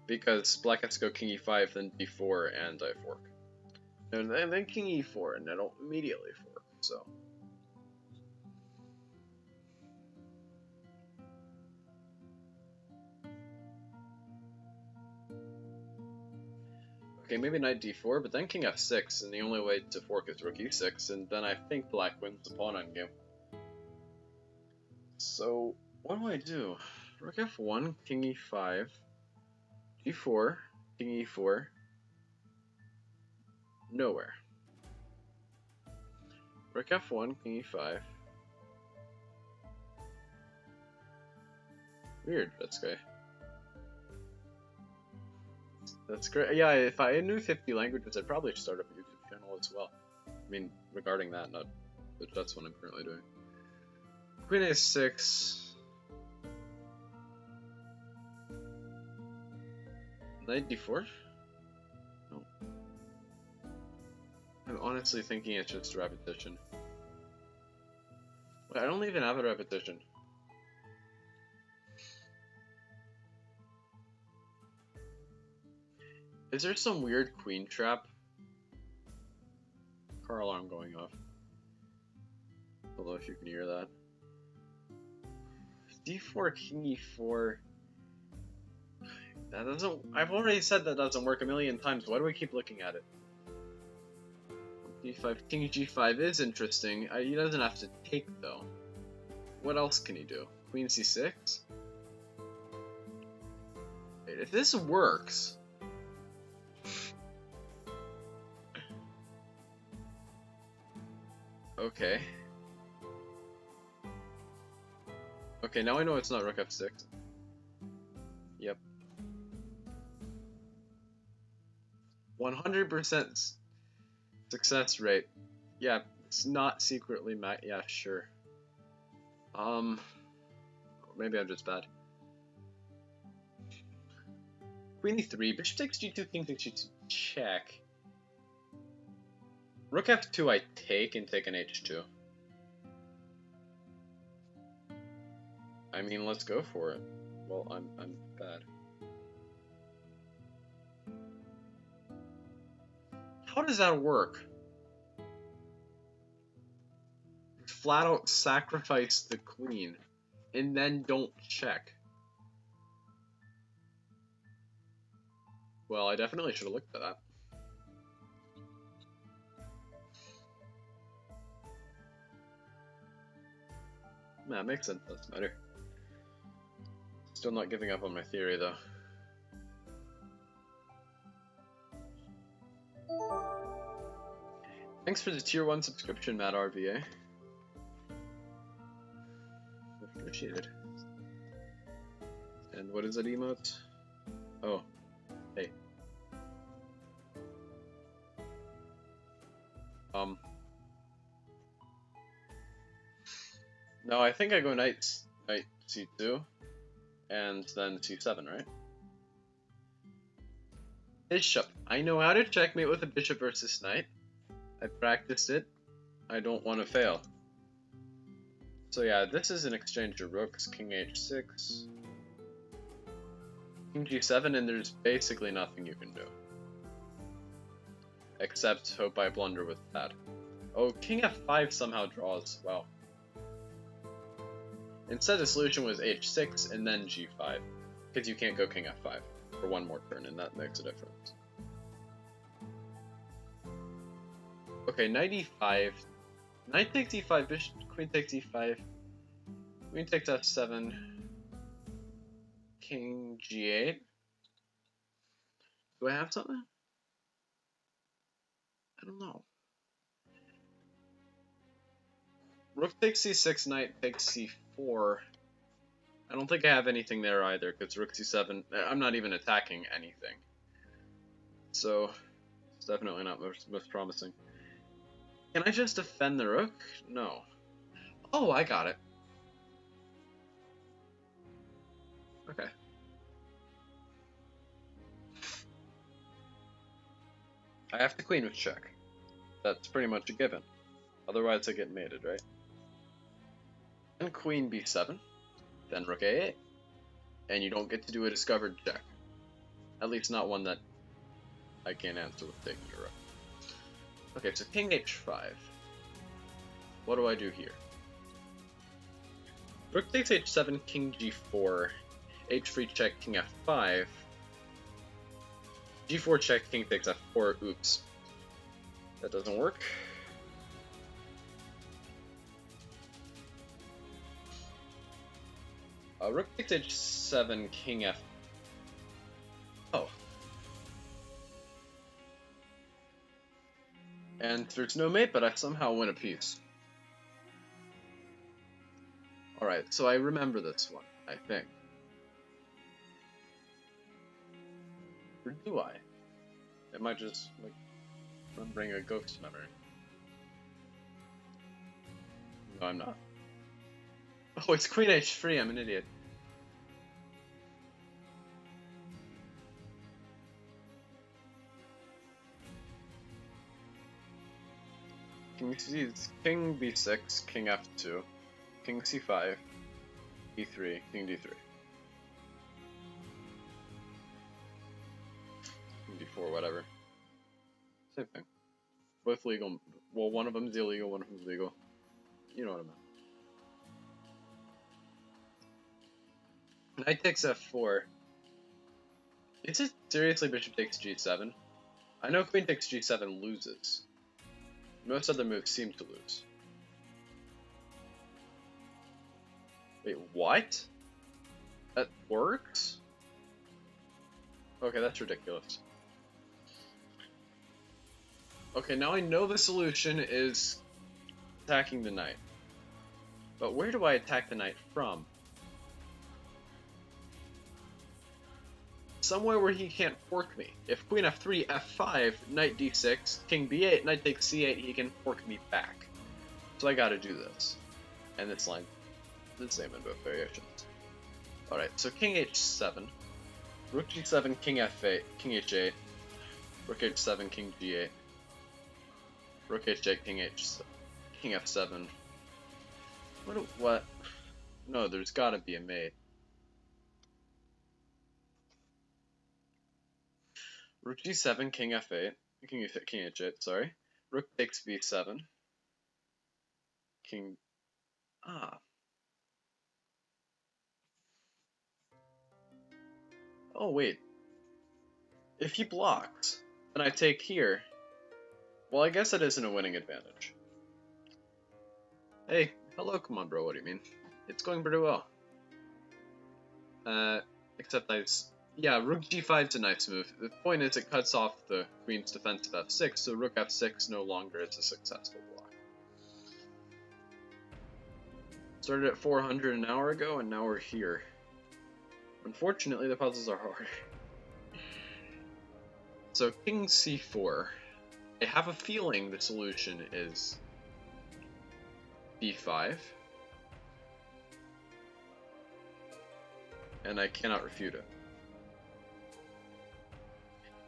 Because black has to go king e5, then d4, and I fork. And then king e4, and I don't immediately fork, so... Okay, maybe knight d4, but then king f6, and the only way to fork is rook e6, and then I think black wins the pawn endgame. So, what do I do? Rook f1, king e5, d4, king e4, nowhere. Rook f1, king e5. Weird, that's great. That's great. Yeah, if I knew 50 languages, I'd probably start up a YouTube channel as well. I mean, regarding that, not, but that's what I'm currently doing. Queen a6. Knight d4? No. I'm honestly thinking it's just a repetition. Wait, I don't even have a repetition. Is there some weird queen trap? Car alarm going off. I don't know if you can hear that. d4, king e4. That doesn't. I've already said that doesn't work a million times. Why do we keep looking at it? d5, king g5 is interesting. He doesn't have to take though. What else can he do? Queen c6? Wait, if this works. Okay. Okay, now I know it's not rook f6. Yep. 100% success rate. Yeah, it's not secretly yeah, sure. Maybe I'm just bad. Queen e3, bishop takes g2, king takes g2, check. Rook f2 I take and take an h2. I mean, let's go for it. Well, I'm bad. How does that work? Flat out sacrifice the queen and then don't check. Well, I definitely should have looked at that. Nah, makes sense, doesn't matter. Still not giving up on my theory though. Thanks for the tier 1 subscription, Matt RVA. Appreciated. And what is that emote? Oh, hey. No, I think I go knight c2, and then c7, right? Bishop. I know how to checkmate with a bishop versus knight. I practiced it. I don't want to fail. So yeah, this is an exchange of rooks. King h6, king g7, and there's basically nothing you can do. Except hope I blunder with that. Oh, king f5 somehow draws. Wow. Instead, the solution was h6 and then g5, because you can't go king f5 for one more turn, and that makes a difference. Okay, knight e5. Knight takes e5, bishop, queen takes e5, queen takes f7. king g8. Do I have something? I don't know. Rook takes c6, knight takes c4. I don't think I have anything there either, because rook c7, I'm not even attacking anything. So, it's definitely not most promising. Can I just defend the rook? No. Oh, I got it. Okay. I have to queen with check. That's pretty much a given. Otherwise I get mated, right? Then queen b7, then rook a8. And you don't get to do a discovered check. At least not one that I can't answer with taking a rook. Okay, so king h5. What do I do here? Rook takes h7, king g4, h3 check, king f5, g4 check, king takes f4, oops. That doesn't work. Rook takes h7, king f... Oh. And there's no mate, but I somehow win a piece. Alright, so I remember this one, I think. Or do I? It might just, like, remembering a ghost memory. No, I'm not. Oh, it's queen h3, I'm an idiot. King b6, king f2, king c5, e3, king d3. King d4, whatever. Same thing. Both legal. Well, one of them's illegal, one of them's legal. You know what I meant. Knight takes f4. Is it seriously bishop takes g7? I know queen takes g7 loses. Most other moves seem to lose. Wait, what? That works? Okay, that's ridiculous. Okay, now I know the solution is attacking the knight. But where do I attack the knight from? Somewhere where he can't fork me. If queen f3, f5, knight d6, king b8, knight takes c8, he can fork me back. So I gotta do this. And this line is the same in both variations. Alright, so king h7, rook g7, king f8, king h8, rook h7, king g8, rook h8, king f7. What? No, there's gotta be a mate. Rook g7, king f8, king h8, sorry. Rook takes b7. King... Ah. Oh, wait. If he blocks, then I take here. Well, I guess that isn't a winning advantage. Hey, hello, come on, bro, what do you mean? It's going pretty well. Except yeah, rook g5 is a nice move. The point is it cuts off the queen's defense of f6, so rook f6 no longer is a successful block. Started at 400 an hour ago, and now we're here. Unfortunately, the puzzles are hard. So king c4. I have a feeling the solution is b5. And I cannot refute it.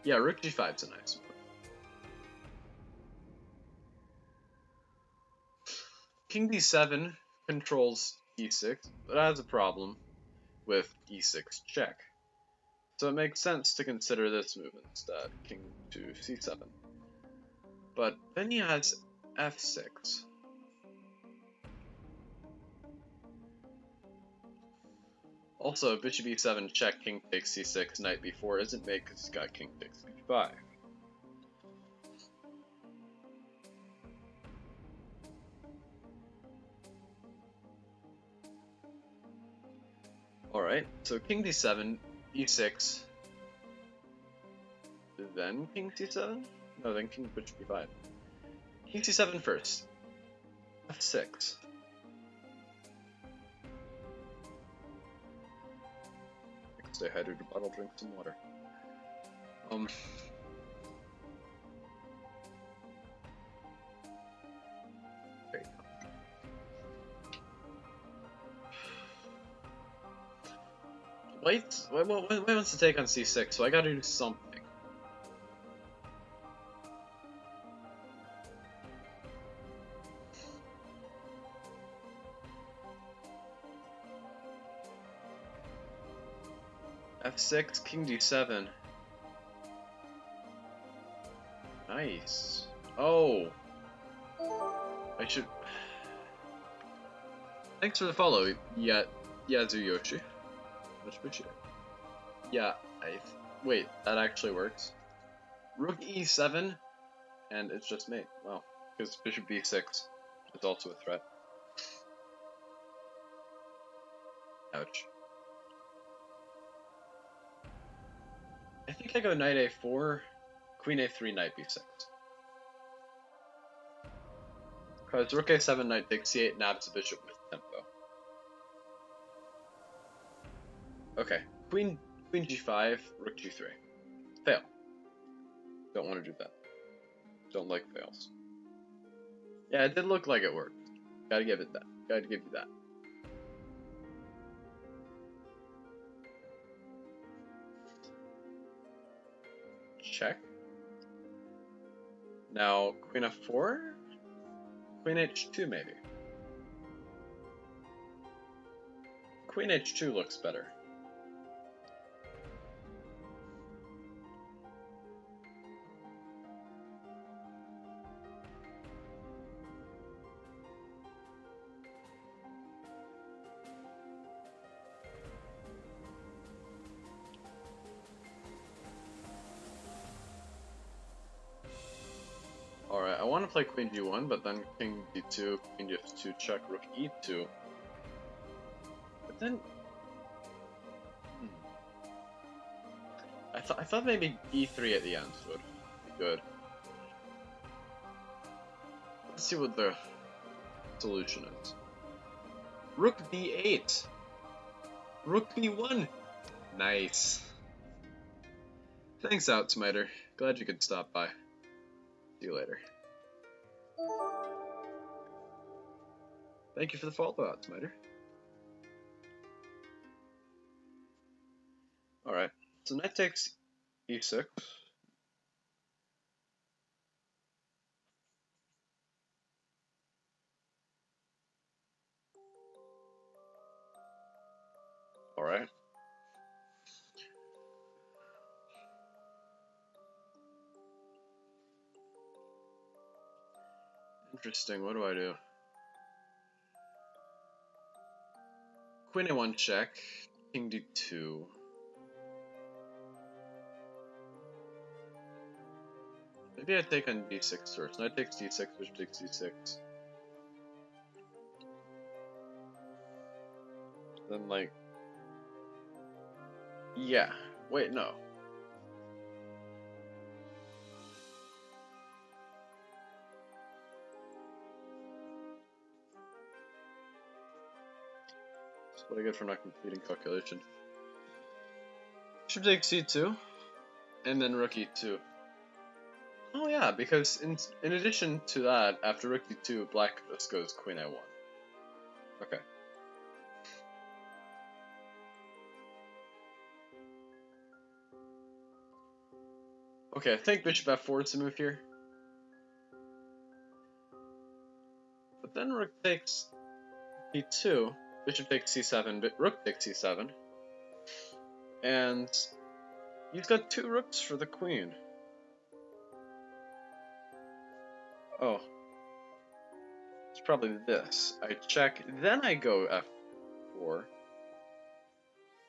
Yeah, rook g5 is a nice move. King d7 controls e6, but has a problem with e6 check. So it makes sense to consider this move instead, king to c7. But then he has f6. Also, bishop e7 check, king takes c6, knight b4 isn't made because he's got king takes b5. Alright, so king d7, e6, then king c7? No, then king bishop b5. King c7 first. f6. I can stay hydrated, bottle, drink some water. Okay. White wants to take on c6, so I gotta do something. f6, king d7. Nice. Oh. I should... Thanks for the follow, Yazuyoshi. Much appreciated. Yeah, wait, that actually works. Rook e7, and it's just mate. Wow. Because bishop b6 is also a threat. Ouch. I think I go knight a4, queen a3, knight b6. Because rook a7, knight takes c8, nabs the bishop with tempo. Okay, queen g5, rook g3. Fail. Don't want to do that. Don't like fails. Yeah, it did look like it worked. Gotta give it that. Gotta give you that. Check. Now, queen f4? Queen h2 maybe. Queen h2 looks better. Alright, I want to play queen g1, but then king d2, queen f2, check, rook e2. But then... I thought maybe e3 at the end would be good. Let's see what the solution is. Rook b8! Rook b1! Nice. Thanks, Outsmiter. Glad you could stop by. See you later. Thank you for the follow, Outsmiter. Alright, so knight takes e6. Alright. Interesting, what do I do? Queen a1 check, king d2. Maybe I take on d6 first. Knight takes d6, bishop takes d6. Then like... Yeah. Wait, no. That's what I get for not completing calculation. Bishop takes c2, and then rook e2. Oh yeah, because in addition to that, after rook e2, black just goes queen a1. Okay. Okay, I think bishop f4 is the move here. But then rook takes e2, bishop takes c7, but rook takes c7. And you've got two rooks for the queen. Oh. It's probably this. I check, then I go f4.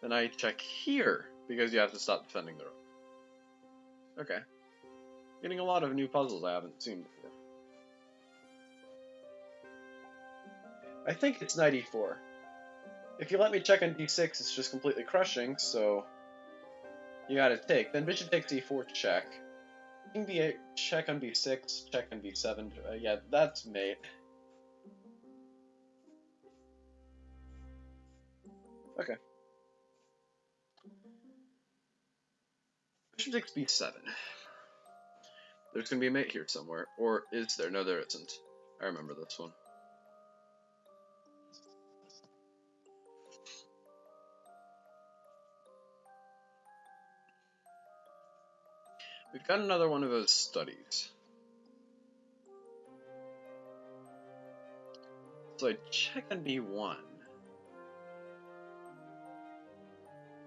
Then I check here, because you have to stop defending the rook. Okay. Getting a lot of new puzzles I haven't seen before. I think it's knight e4. If you let me check on d6, it's just completely crushing, so you gotta take. Then bishop takes e4, check. King b8, check on b6, check on b7. Yeah, that's mate. Okay. Bishop takes b7. There's gonna be a mate here somewhere. Or is there? No, there isn't. I remember this one. We've got another one of those studies. So I check on b1.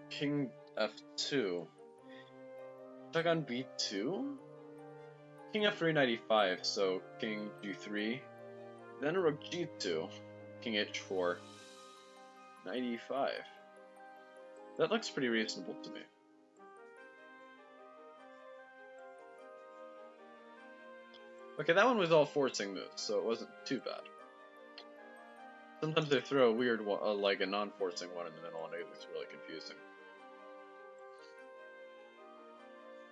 King f2. Check on b2. King f3 knight e5, so king g3. Then rook g2. King h4. Knight e5. That looks pretty reasonable to me. Okay, that one was all forcing moves, so it wasn't too bad. Sometimes they throw a weird one, like a non-forcing one in the middle, and it was really confusing.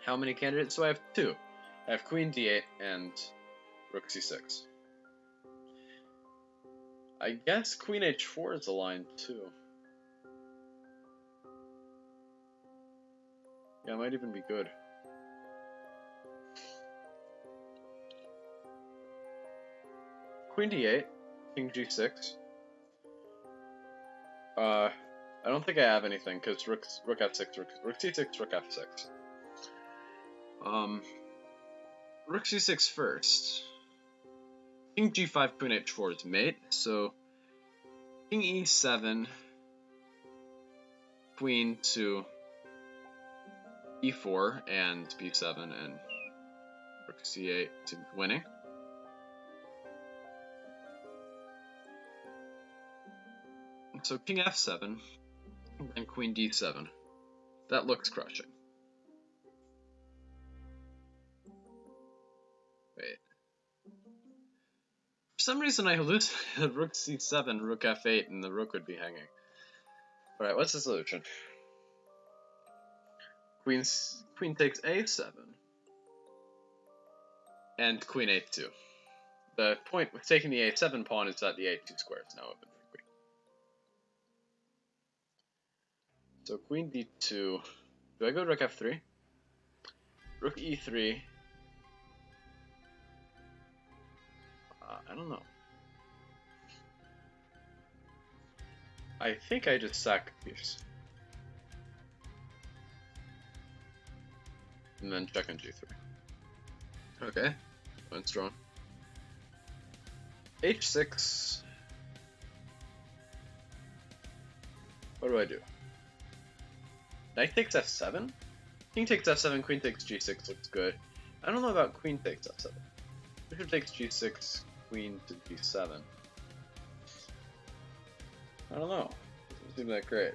How many candidates? So I have two. I have queen d8 and rook c6. I guess queen h4 is aligned too. Yeah, it might even be good. Queen d8, king g6. I don't think I have anything because rook f6, rook c6, rook f6. Rook c6 first. King g5, queen h4 is mate, so king e7, queen to e4 and b7, and rook c8 to winning. So king f7, and queen d7. That looks crushing. Wait. For some reason I hallucinated rook c7, rook f8, and the rook would be hanging. Alright, what's the solution? Queen takes a7. And queen a2. The point with taking the a7 pawn is that the a2 square is now open for queen. So queen d2. Do I go rook f3? Rook e3. I don't know. I think I just sack a piece. And then check on g3. Okay, went strong. h6. What do I do? Knight takes f7? King takes f7, queen takes g6 looks good. I don't know about queen takes f7. Bishop takes g6, queen to g7. I don't know. Doesn't seem that great.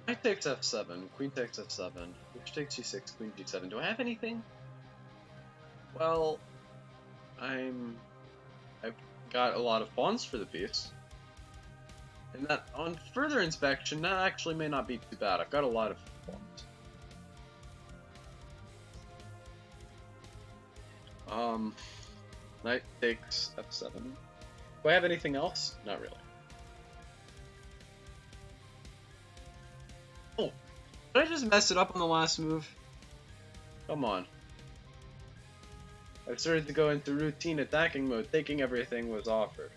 Knight takes f7, queen takes f7, bishop takes g6, queen g7. Do I have anything? Well, I've got a lot of pawns for the piece. And that, on further inspection, that actually may not be too bad. I've got a lot of pawns. Knight takes f7. Do I have anything else? Not really. Oh, did I just mess it up on the last move? Come on. I've started to go into routine attacking mode, thinking everything was offered.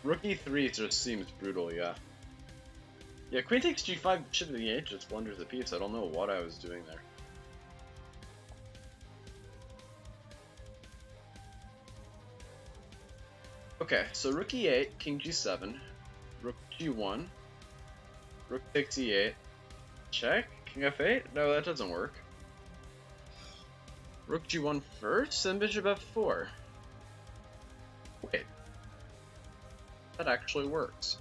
Rook e3 just seems brutal, yeah. Yeah, queen takes g5, bishop to e8 just blunders the piece. I don't know what I was doing there. Okay, so rook e8, king g7, rook g1, rook takes e8, check, king f8? No, that doesn't work. Rook g1 first, and bishop f4. Wait. That actually works.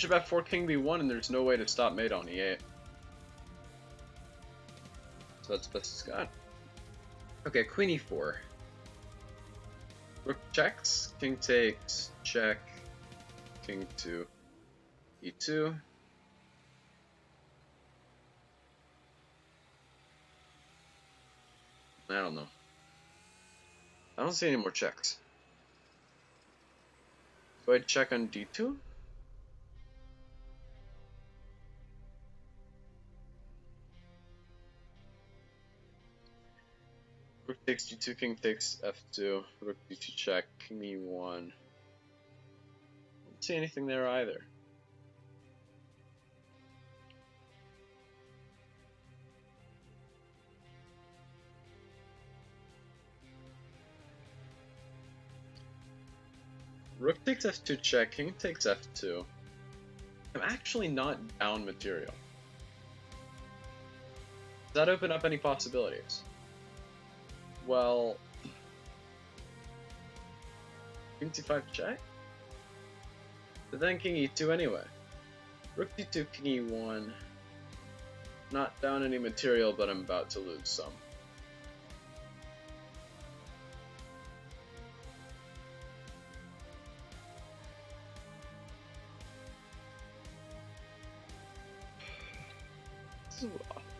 Bishop f4, king b1, and there's no way to stop mate on e8. So that's best it's got. Okay, queen e4. Rook checks, king takes, check, king to e2. I don't know. I don't see any more checks. So I check on d2. Rook takes d2, king takes f2, rook d2 check, king e1. Don't see anything there either. Rook takes f2 check, king takes f2. I'm actually not down material. Does that open up any possibilities? Well, king c5 check? But then king e2 anyway. Rook d2, king e1. Not down any material, but I'm about to lose some.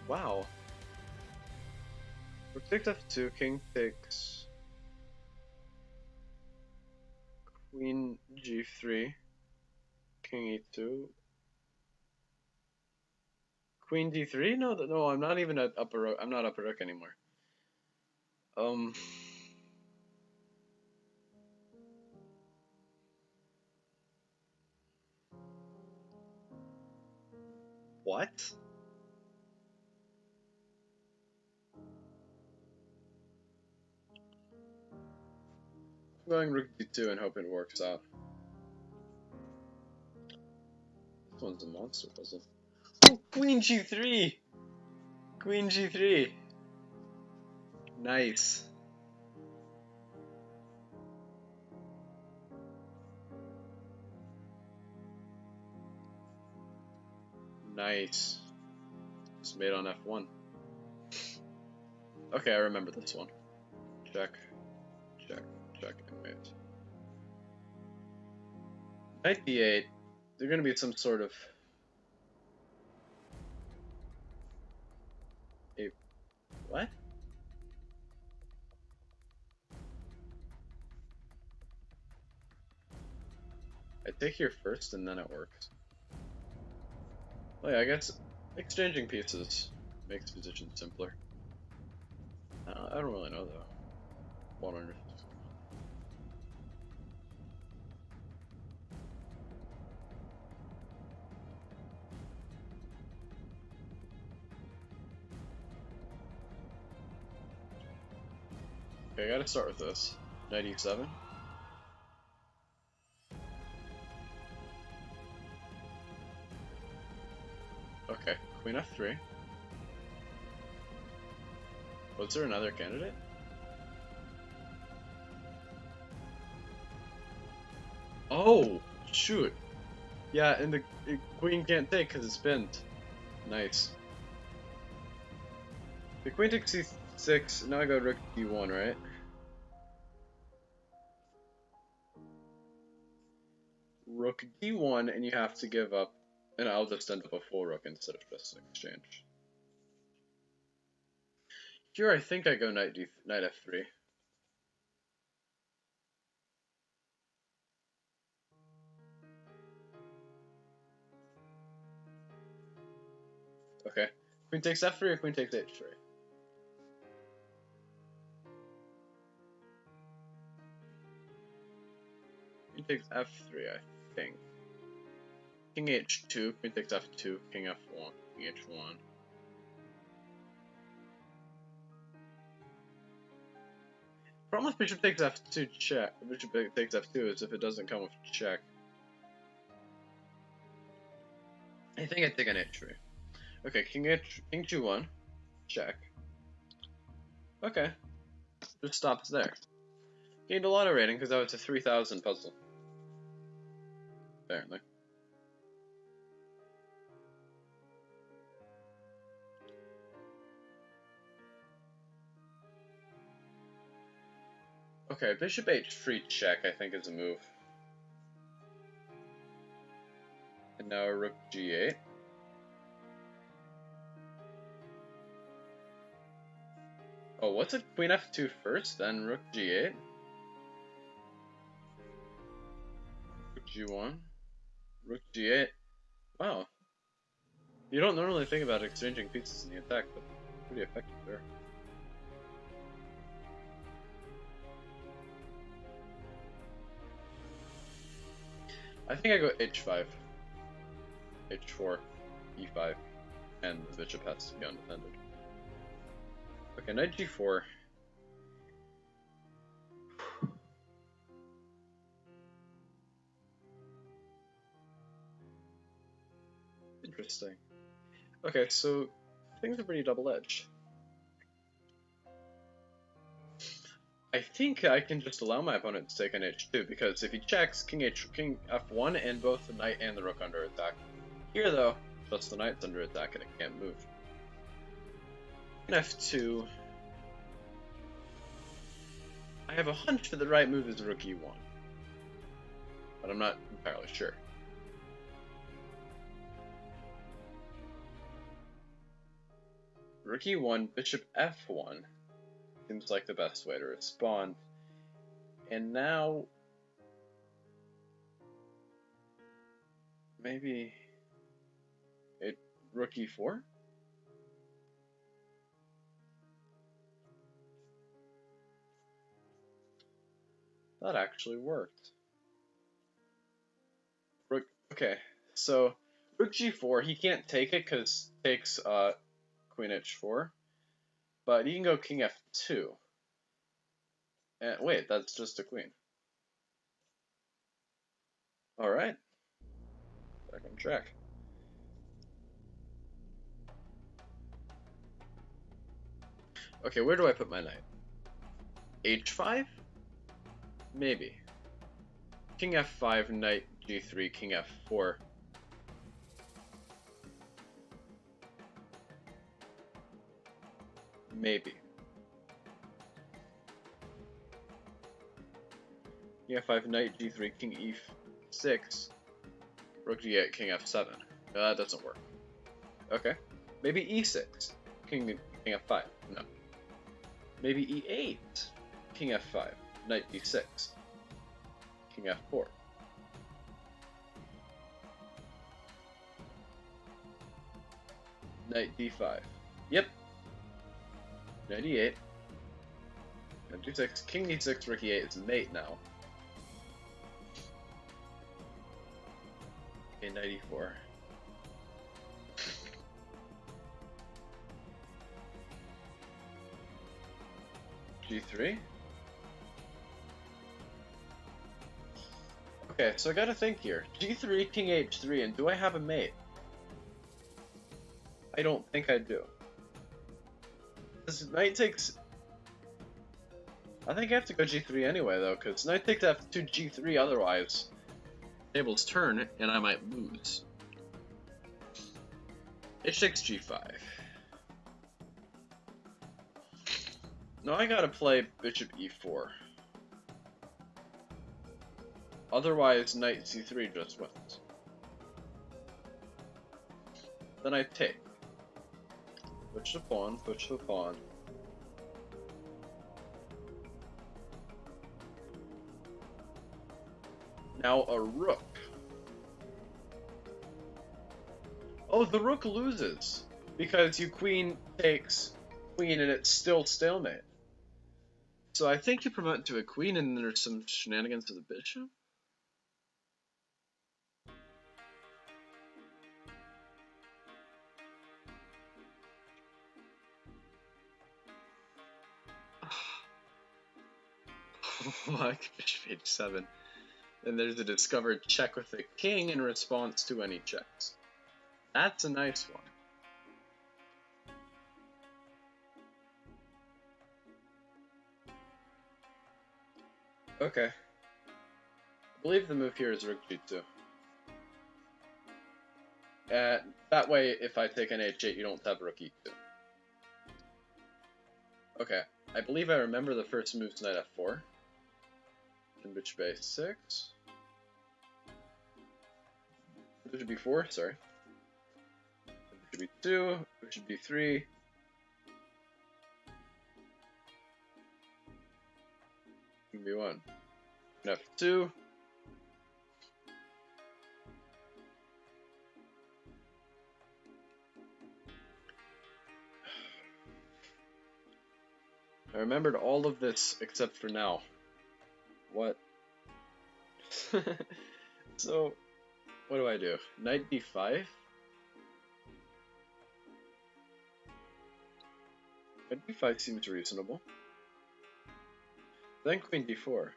Wow. Rook takes f2, king takes queen g3, king e2, queen d3. No, I'm not even at upper rook. I'm not upper rook anymore. What? I'm going rook d2 and hope it works out. This one's a monster puzzle. Oh, queen g3! Queen g3! Nice. Nice. Just made on f1. Okay, I remember this one. Check, check, check, and mate. Knight d8. They're gonna be some sort of a what? I take here first and then it works. Oh yeah, I guess exchanging pieces makes position simpler. I don't really know though. What on earth is going on? Okay, I gotta start with this. Knight e7. Okay, queen f3. Was there another candidate? Oh, shoot. Yeah, and the queen can't take because it's bent. Nice. The queen takes c6, now I go rook d1, right? Rook d1, and you have to give up, and I'll just end up a full rook instead of just an exchange. Here I think I go knight f3. Okay. Queen takes f3 or queen takes h3? Queen takes f3, I think. King h2, queen takes f2, king f1, king h1. Problem with bishop takes f2 check. Bishop takes f2 is if it doesn't come with check. I think I take an h3. Okay, king g1, check. Okay, just stops there. Gained a lot of rating because that was a 3,000 puzzle. Apparently. Okay, bishop h3 check I think is a move. And now rook g8. Oh, what's it? Queen f2 first, then rook g8? Rook g1? Rook g8? Wow. You don't normally think about exchanging pieces in the attack, but pretty effective there. I think I go h5, h4, e5, and the bishop has to be undefended. Okay, knight g4. Interesting. Okay, so things are pretty double-edged. I think I can just allow my opponent to take on h2, because if he checks, king f1 and both the knight and the rook under attack. Here though, just the knight's under attack and it can't move. f2. I have a hunch that the right move is rook e1, but I'm not entirely sure. Rook e1, bishop f1 seems like the best way to respond. And now maybe rook e4? That actually worked. Okay, so rook g4, he can't take it because it takes queen h4, but he can go king f2. And wait, that's just a queen. Alright, back on track. Okay, where do I put my knight? h5? Maybe. King f5, knight g3, king f4. Maybe. King f5, knight g3, king e6, rook g8, king f7. No, that doesn't work. Okay. Maybe e6, king f5. No. Maybe e8, king f5, knight d6, king f4. Knight d5. Yep. Knight e8. Knight d6. King e6, rook e8 is mate now. Okay, knight e4. g3. Okay, so I gotta think here. g3, king h3, and do I have a mate? I don't think I do. This knight takes... I think I have to go g3 anyway, though, because knight takes f2, g3, otherwise table's turn, and I might lose. h6, g5. Now I gotta play bishop e4. Otherwise, knight c3 just wins. Then I take. Push the pawn, push the pawn. Now a rook. Oh, the rook loses because you queen takes queen and it's still stalemate. So I think you promote to a queen and there's some shenanigans to the bishop. Like bishop h7. And there's a discovered check with the king in response to any checks. That's a nice one. Okay. I believe the move here is rook g2. That way, if I take an h8, you don't have rook e2. Okay. I believe I remember the first move's knight f4. and bishop a6. Bishop b4, sorry. Bishop b2, bishop b3. b1. f2. I remembered all of this except for now. What? So, what do I do? Knight d5? Knight d5 seems reasonable. Then queen d4.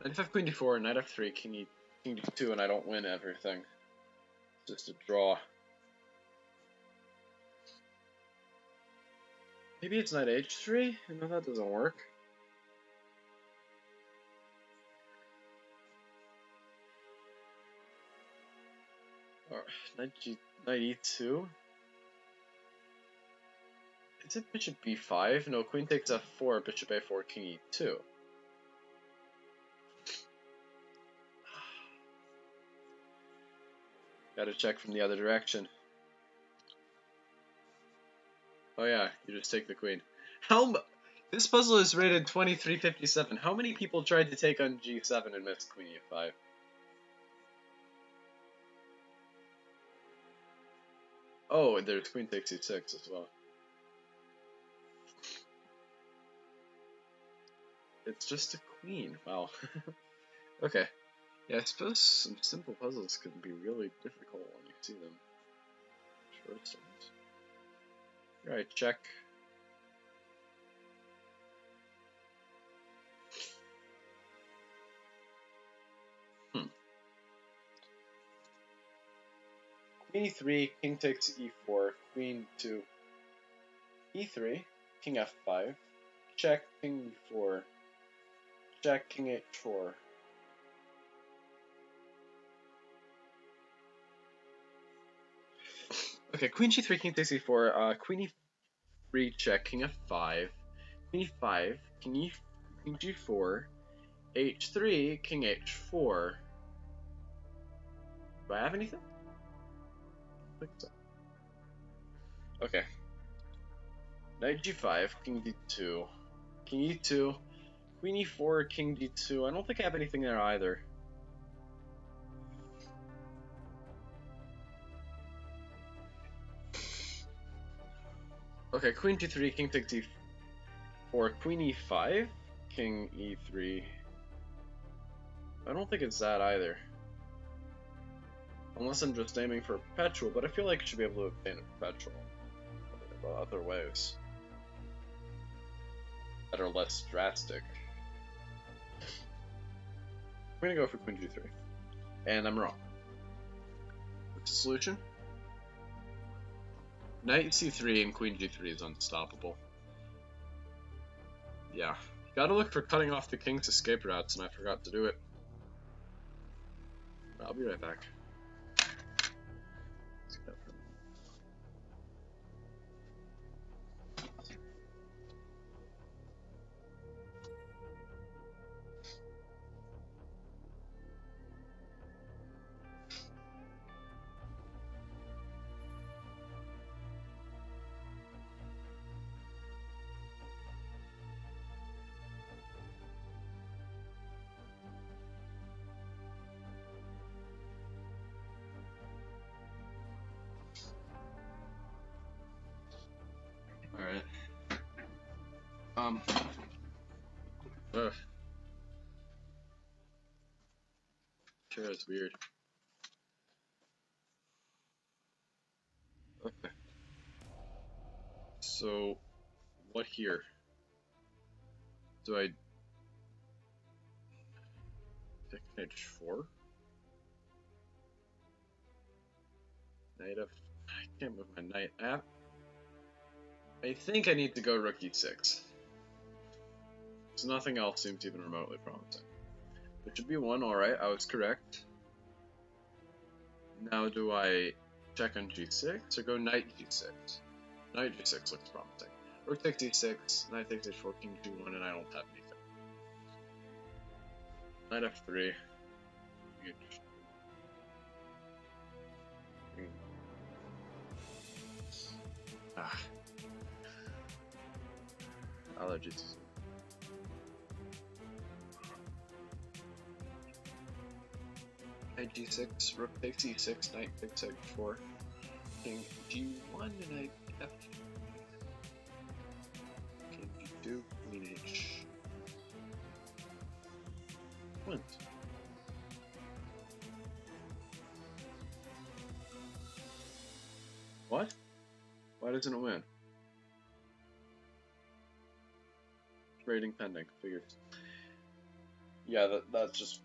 Knight f5, queen d4, knight f3, king d2, and I don't win everything. It's just a draw. Maybe it's knight h3? No, that doesn't work. Or knight e2? Is it bishop b5? No, queen takes f4, bishop a4, king e2. Gotta check from the other direction. Oh yeah, you just take the queen. This puzzle is rated 2357. How many people tried to take on g7 and missed queen e5? Oh, and there's queen takes e6 as well. It's just a queen. Wow. Okay. Yeah, I suppose some simple puzzles can be really difficult when you see them. Shortest ones. Alright, check. Queen e3, king takes e4, queen 2, e3, king f5, check, king e4, check, king h4. Okay, queen g3, king takes e4, queen e3, check, king f5, queen e5, king g4, h3, king h4. Do I have anything? I think so. Okay. Knight g5, king d2, king e2, queen e4, king d2. I don't think I have anything there either. Okay, queen g3, king takes e4, queen e5, king e3. I don't think it's that either. Unless I'm just aiming for a perpetual, but I feel like I should be able to obtain a perpetual other ways that are less drastic. I'm gonna go for queen g3. And I'm wrong. What's the solution? Knight c3 and queen g3 is unstoppable. Yeah. Gotta look for cutting off the king's escape routes, and I forgot to do it. I'll be right back. Alright. Ugh. Sure, it's weird. Okay. So, what here? Do I pick h4? Knight of... I can't move my knight. I think I need to go rook e6. So nothing else seems even remotely promising. Bishop b1, alright, I was correct. Now do I check on g6 or go knight g6? Knight g6 looks promising. Rook takes d6, knight takes h4, king g1, and I don't have anything. Knight f3. Ah. Allergies. Knight g6, rook takes e6, knight takes h4, king g1, and knight f. King g2, queen h. Wins. What? Why doesn't it win? Rating pending. Figures. Yeah, that's just.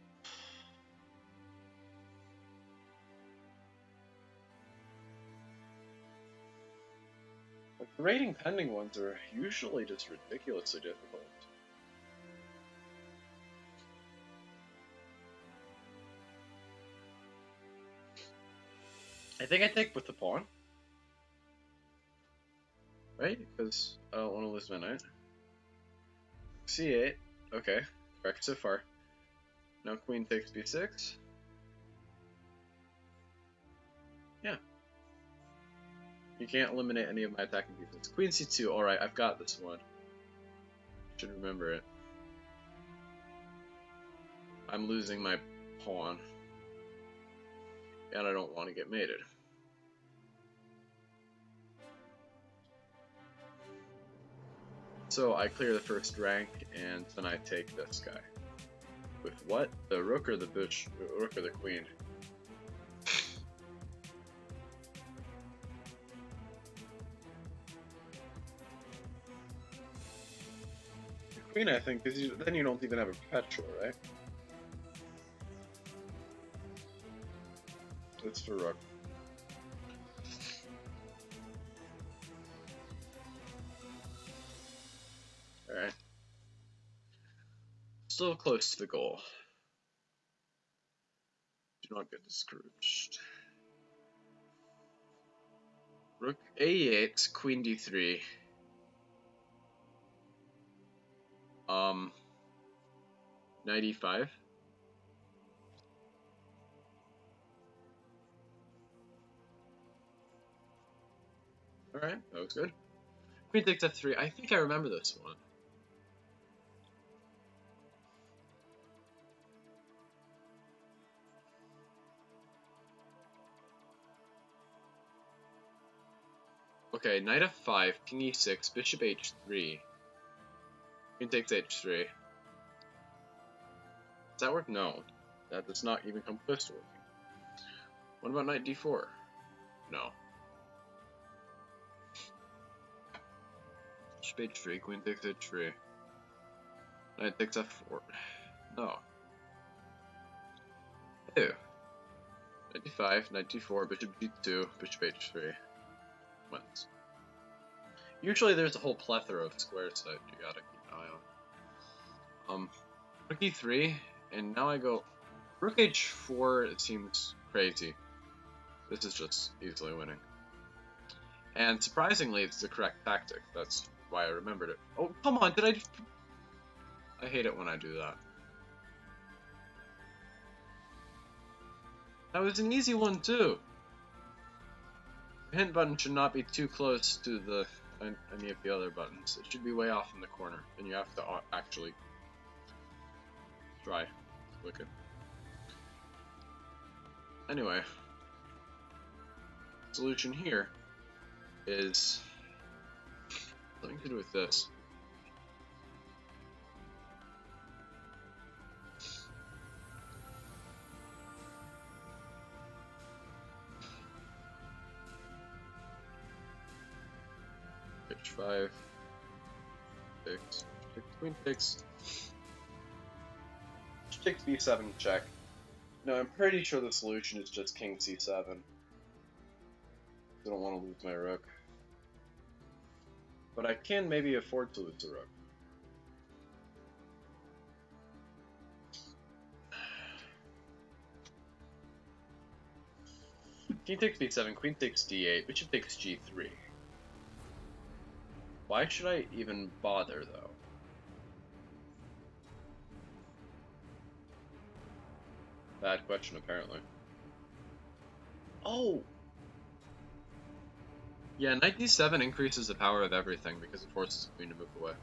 Like, the rating pending ones are usually just ridiculously difficult. I think I take with the pawn. Right? Because I don't want to lose my knight. c8. Okay. Correct so far. Now queen takes b6. Yeah. You can't eliminate any of my attacking pieces. Queen c2. Alright, I've got this one. Should remember it. I'm losing my pawn. And I don't want to get mated. So I clear the first rank, and then I take this guy. With what? The rook or the bishop? Rook or the queen? The queen, I think, because then you don't even have a perpetual, right? It's for rook. Alright. Still close to the goal. Do not get discouraged. Rook a8, queen d3. Knight e5. Alright, that was good. Queen takes f3. I think I remember this one. Okay, knight f5, king e6, bishop h3. Queen takes h3. Does that work? No. That does not even come close to working. What about knight d4? No. Bishop h3, queen takes h3. Knight takes f4. No. Ew. Knight d5, knight d4, bishop d2, bishop h3. Wins. Usually there's a whole plethora of squares that you gotta keep an eye on. Rook e3, and now I go rook h4. It seems crazy. This is just easily winning. And surprisingly, it's the correct tactic. That's why I remembered it. Oh, come on, did I just... I hate it when I do that. That was an easy one, too. The hint button should not be too close to the any of the other buttons. It should be way off in the corner, and you have to actually try to click it. Anyway, solution here is something to do with this. H5, queen takes b7 check. No, I'm pretty sure the solution is just king c7. I don't want to lose my rook. But I can maybe afford to lose a rook. King takes b7, queen takes d8, bishop takes g3. Why should I even bother, though? Bad question, apparently. Oh! Yeah, knight d7 increases the power of everything because it forces the queen to move away.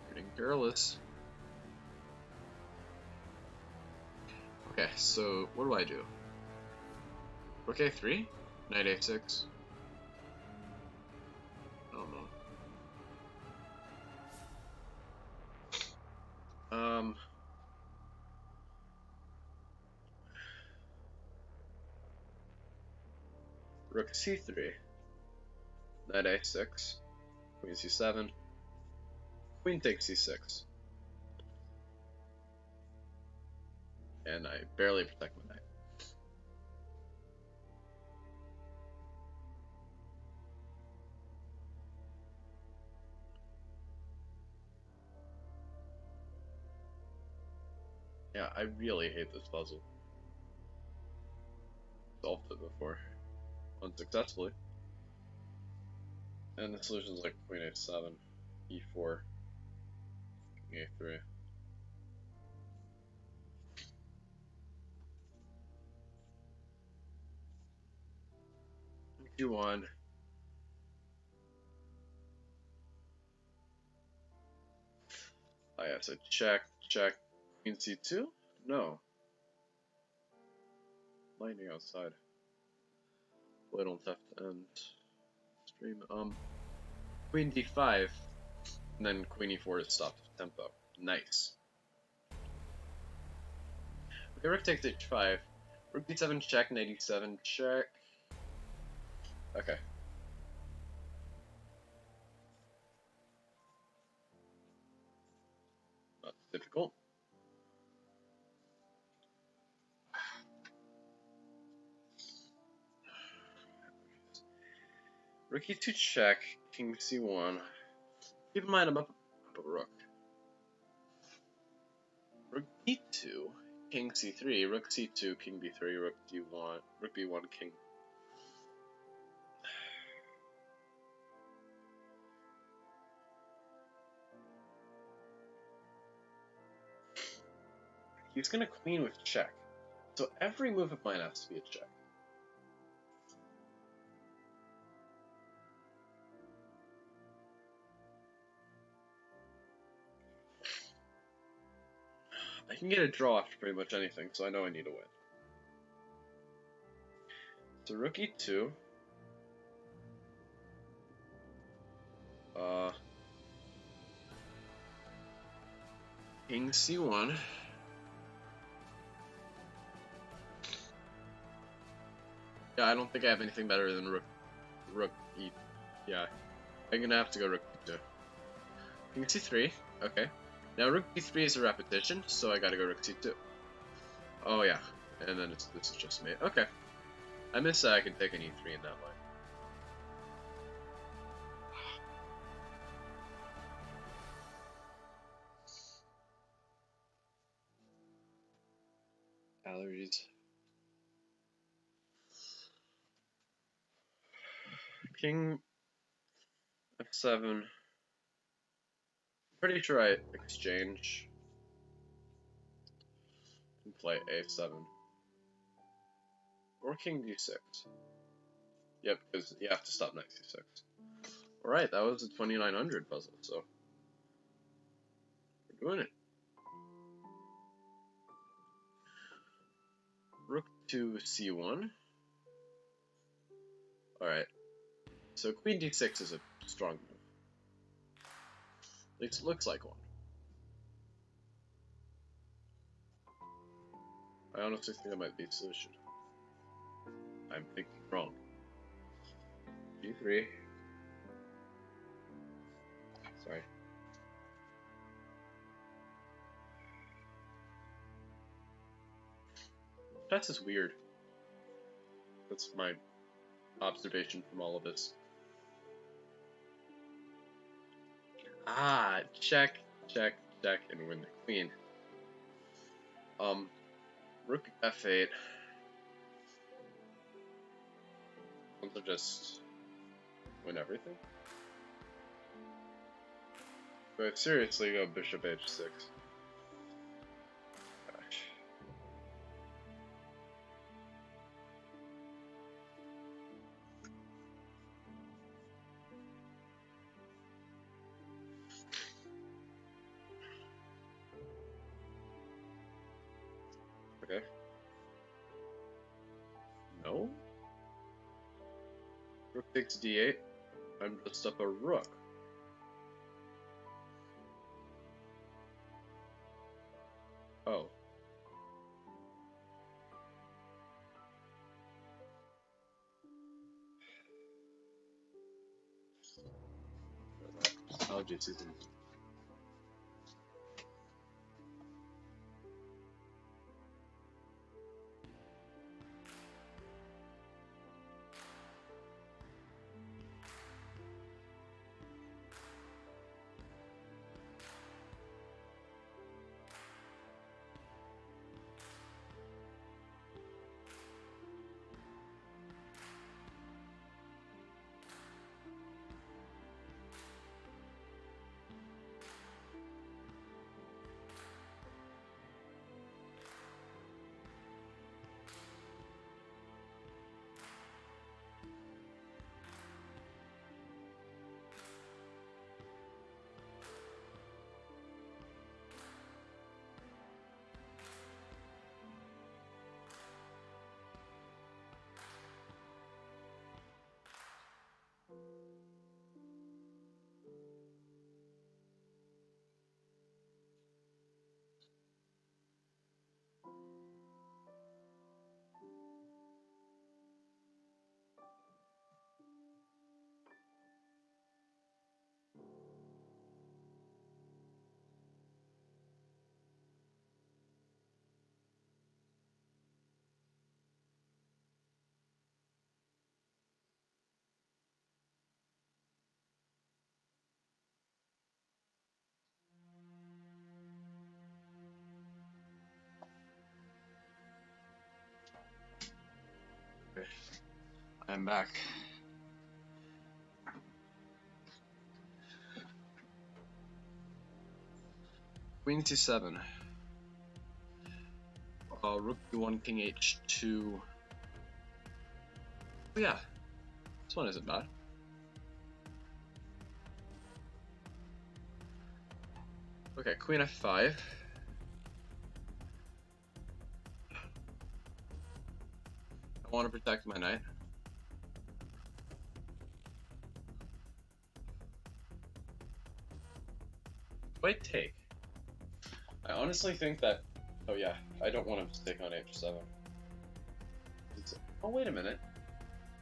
Getting careless. Okay, so what do I do? Rook a3? Knight a6? I don't know. Rook c3, knight a6, queen c7, queen takes c6, and I barely protect my knight. Yeah, I really hate this puzzle. Solved it before, unsuccessfully. And the solution's like queen a7, e4, king a3. Q1. I have to check, queen c2? No. Lightning outside. Blade on left end. Stream. Queen d5, and then queen e4 to stop the tempo. Nice. Okay, rook takes h5. Rook d7 check, knight e7 check. Okay. Not difficult. Rook e2 check, king c1. Keep in mind I'm up a rook. Rook d2, king c3, rook c2, king b3, rook d1, rook b1, king. He's gonna queen with check. So every move of mine has to be a check. I can get a draw after pretty much anything, so I know I need to win. So rook e2. King c1. Yeah, I don't think I have anything better than rook e. Yeah, I'm gonna have to go rook e2. King c3. Okay. Now rook b3 is a repetition, so I gotta go rook c2. Oh yeah, and then this is just me. Okay. I miss that I can take an e3 in that way. Allergies. King f7. Pretty sure I exchange and play a7. Or king d6. Yep, because you have to stop knight c6. Alright, that was a 2900 puzzle, so we're doing it. Rook to c1. Alright, so queen d6 is a strong move. At least it looks like one. I honestly think that might be the solution. I'm thinking wrong. g3. Sorry. Chess is weird. That's my observation from all of this. Ah, check, and win the queen. Rook f8. Want to just win everything? But seriously, go bishop h6. Gosh. Okay. No? Rook takes d8. I'm just up a rook. Oh. I'll just use them. Okay. I'm back. Queen c7. Rook d1, king h2. Oh yeah, this one isn't bad. Okay, queen f5. I want to protect my knight. Do I take? I honestly think that. Oh yeah, I don't want him to take on h7. Oh wait a minute.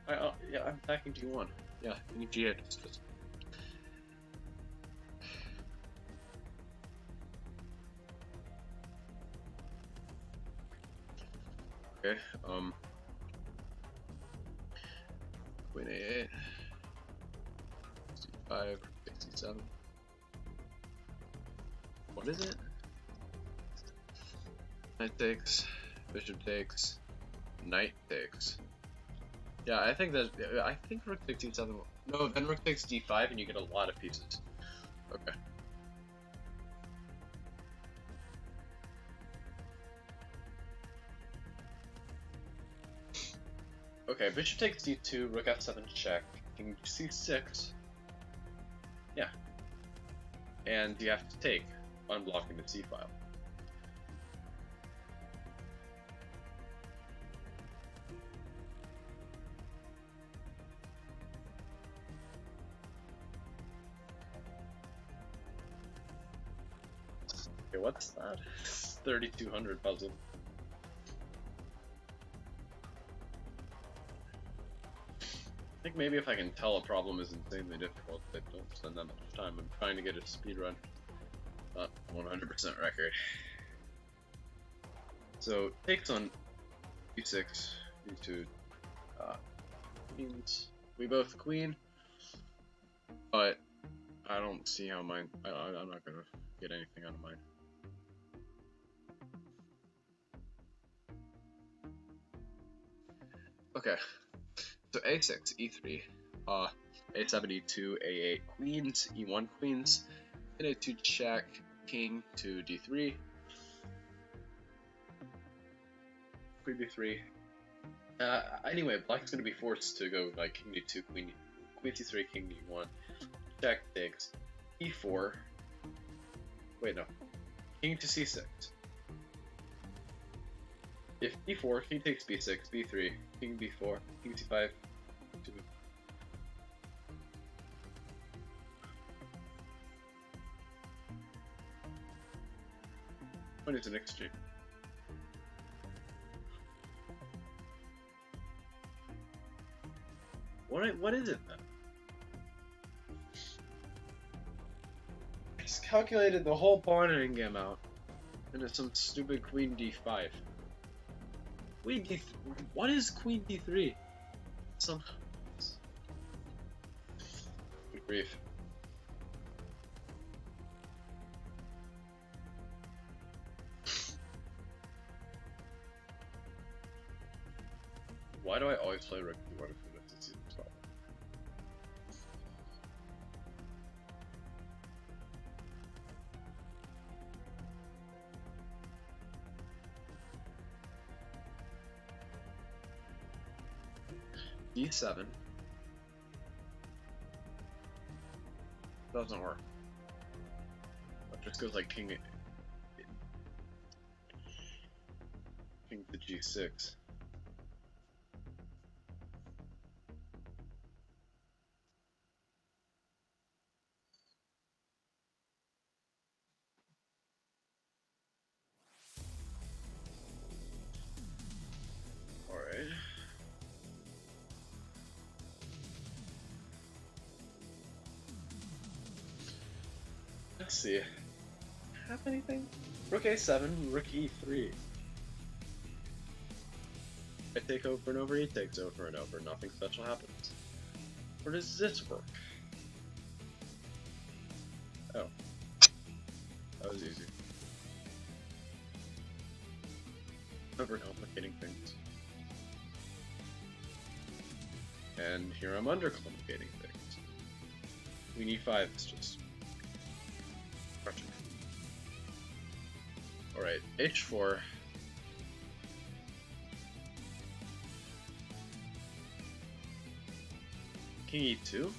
Yeah, I'm attacking d1. Yeah, king g8 is just. Okay. Queen a8. c5. c7. What is it? Knight takes. Bishop takes. Knight takes. Yeah, I think that. I think rook takes d7. No, then rook takes d5, and you get a lot of pieces. Okay. Okay, bishop takes d2, rook f7 check, king c6. Yeah. And you have to take, unblocking the c file. Okay, what's that? 3200 puzzle. I think maybe if I can tell a problem is insanely difficult, I don't spend that much time. I'm trying to get a speedrun, not 100% record. So, takes on b6, b2, queens. We both queen, but I don't see how mine. I'm not gonna get anything out of mine. Okay, so a6, e3, a7, e2, a8 queens, e1 queens, and a2 check, king to d3, queen b3. Anyway, black's gonna be forced to go like king d2, queen c3, king d1, check takes, e4. Wait, no, king to c6. If e4, king takes b6, b3, king b4, king c5, 2. What is an exchange? What is it then? I just calculated the whole pawn amount into some stupid queen d5. Queen d3. What is queen d3? Some. Good grief. Why do I always play rook d1 if it's even spot? d7 doesn't work. It just goes like king to g6. Alright. Let's see. Have anything? Rook a7, rook e3. I take over and over, he takes over and over, nothing special happens. Or does this work? Oh. That was easy. Overcomplicating things. And here I'm undercomplicating things. Queen e5 is just crushing. Alright, h4. King e2.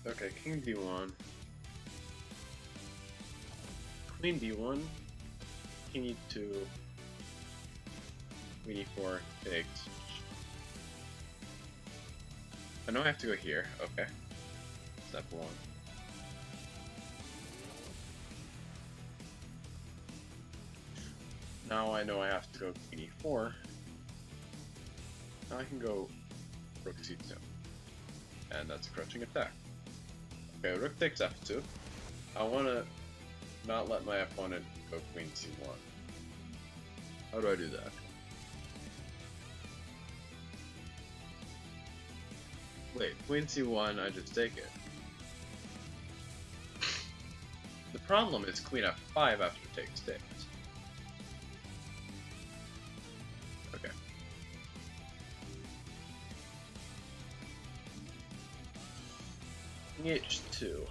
Okay, king d1, queen d1, king e2, queen e4 takes. I know I have to go here. Okay, step 1. Now I know I have to go queen e4. Now I can go rook c2, and that's a crouching attack. Okay, rook takes f2. I want to not let my opponent go queen c1. How do I do that? Wait, queen c1, I just take it. The problem is queen f5 after takes takes. Okay. King h2.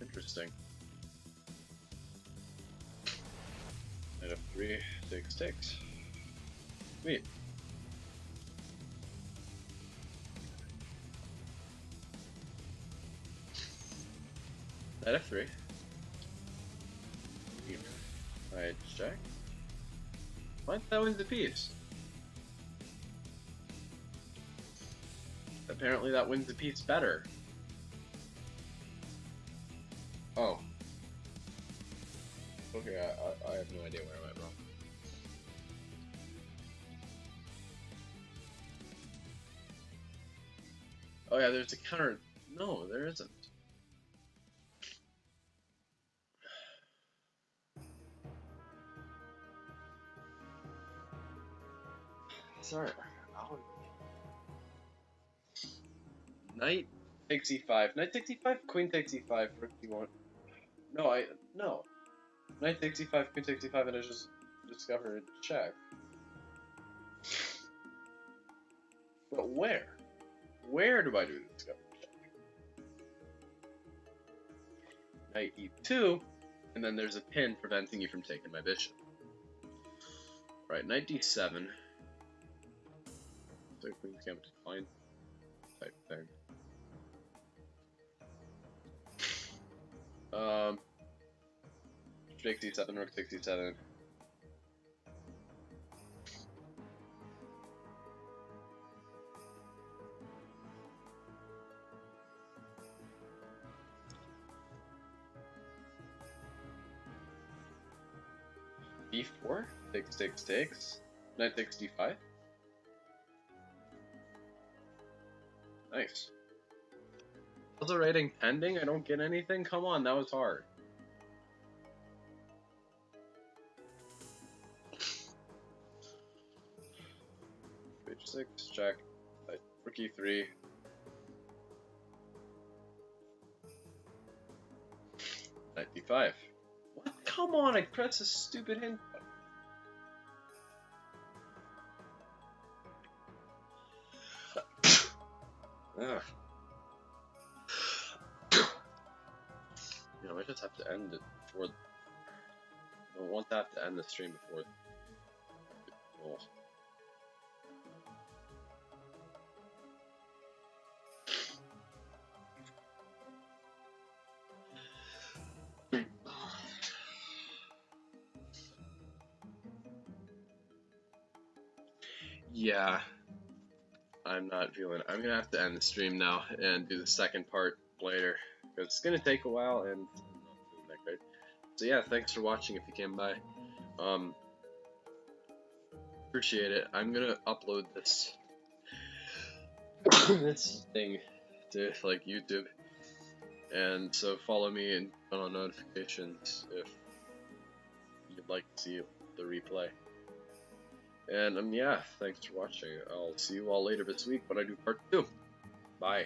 Interesting. Knight f3 takes. Sweet. Knight f3. Knight check. What? That wins the piece. Apparently that wins the piece better. Oh. Yeah, I have no idea where I went wrong. Oh yeah, there's a counter. No, there isn't. Sorry. Knight takes e5. Knight takes e5. Queen takes e5. Rook d1. No. Knight takes e5. Queen takes e5, and I just discovered check. But where? Where do I do the discovery check? Knight e2, and then there's a pin preventing you from taking my bishop. Right, knight d7. So queen's gambit decline type thing. Takes d7, rook takes d7. d4, takes. Knight takes d5. Nice. How's the rating pending? I don't get anything? Come on, that was hard. H6, check. Rook e3. Knight d5. What? Come on, I pressed a stupid hint. Ugh. You know, I just have to end it before. I don't want that to end the stream before. Oh. Yeah, I'm not feeling it. I'm gonna have to end the stream now and do the second part later because it's gonna take a while and I'm not feeling that great. So yeah, thanks for watching if you came by. Appreciate it. I'm gonna upload this this thing to like YouTube, and so follow me and turn on notifications if you'd like to see the replay. And yeah, thanks for watching. I'll see you all later this week when I do part 2. Bye.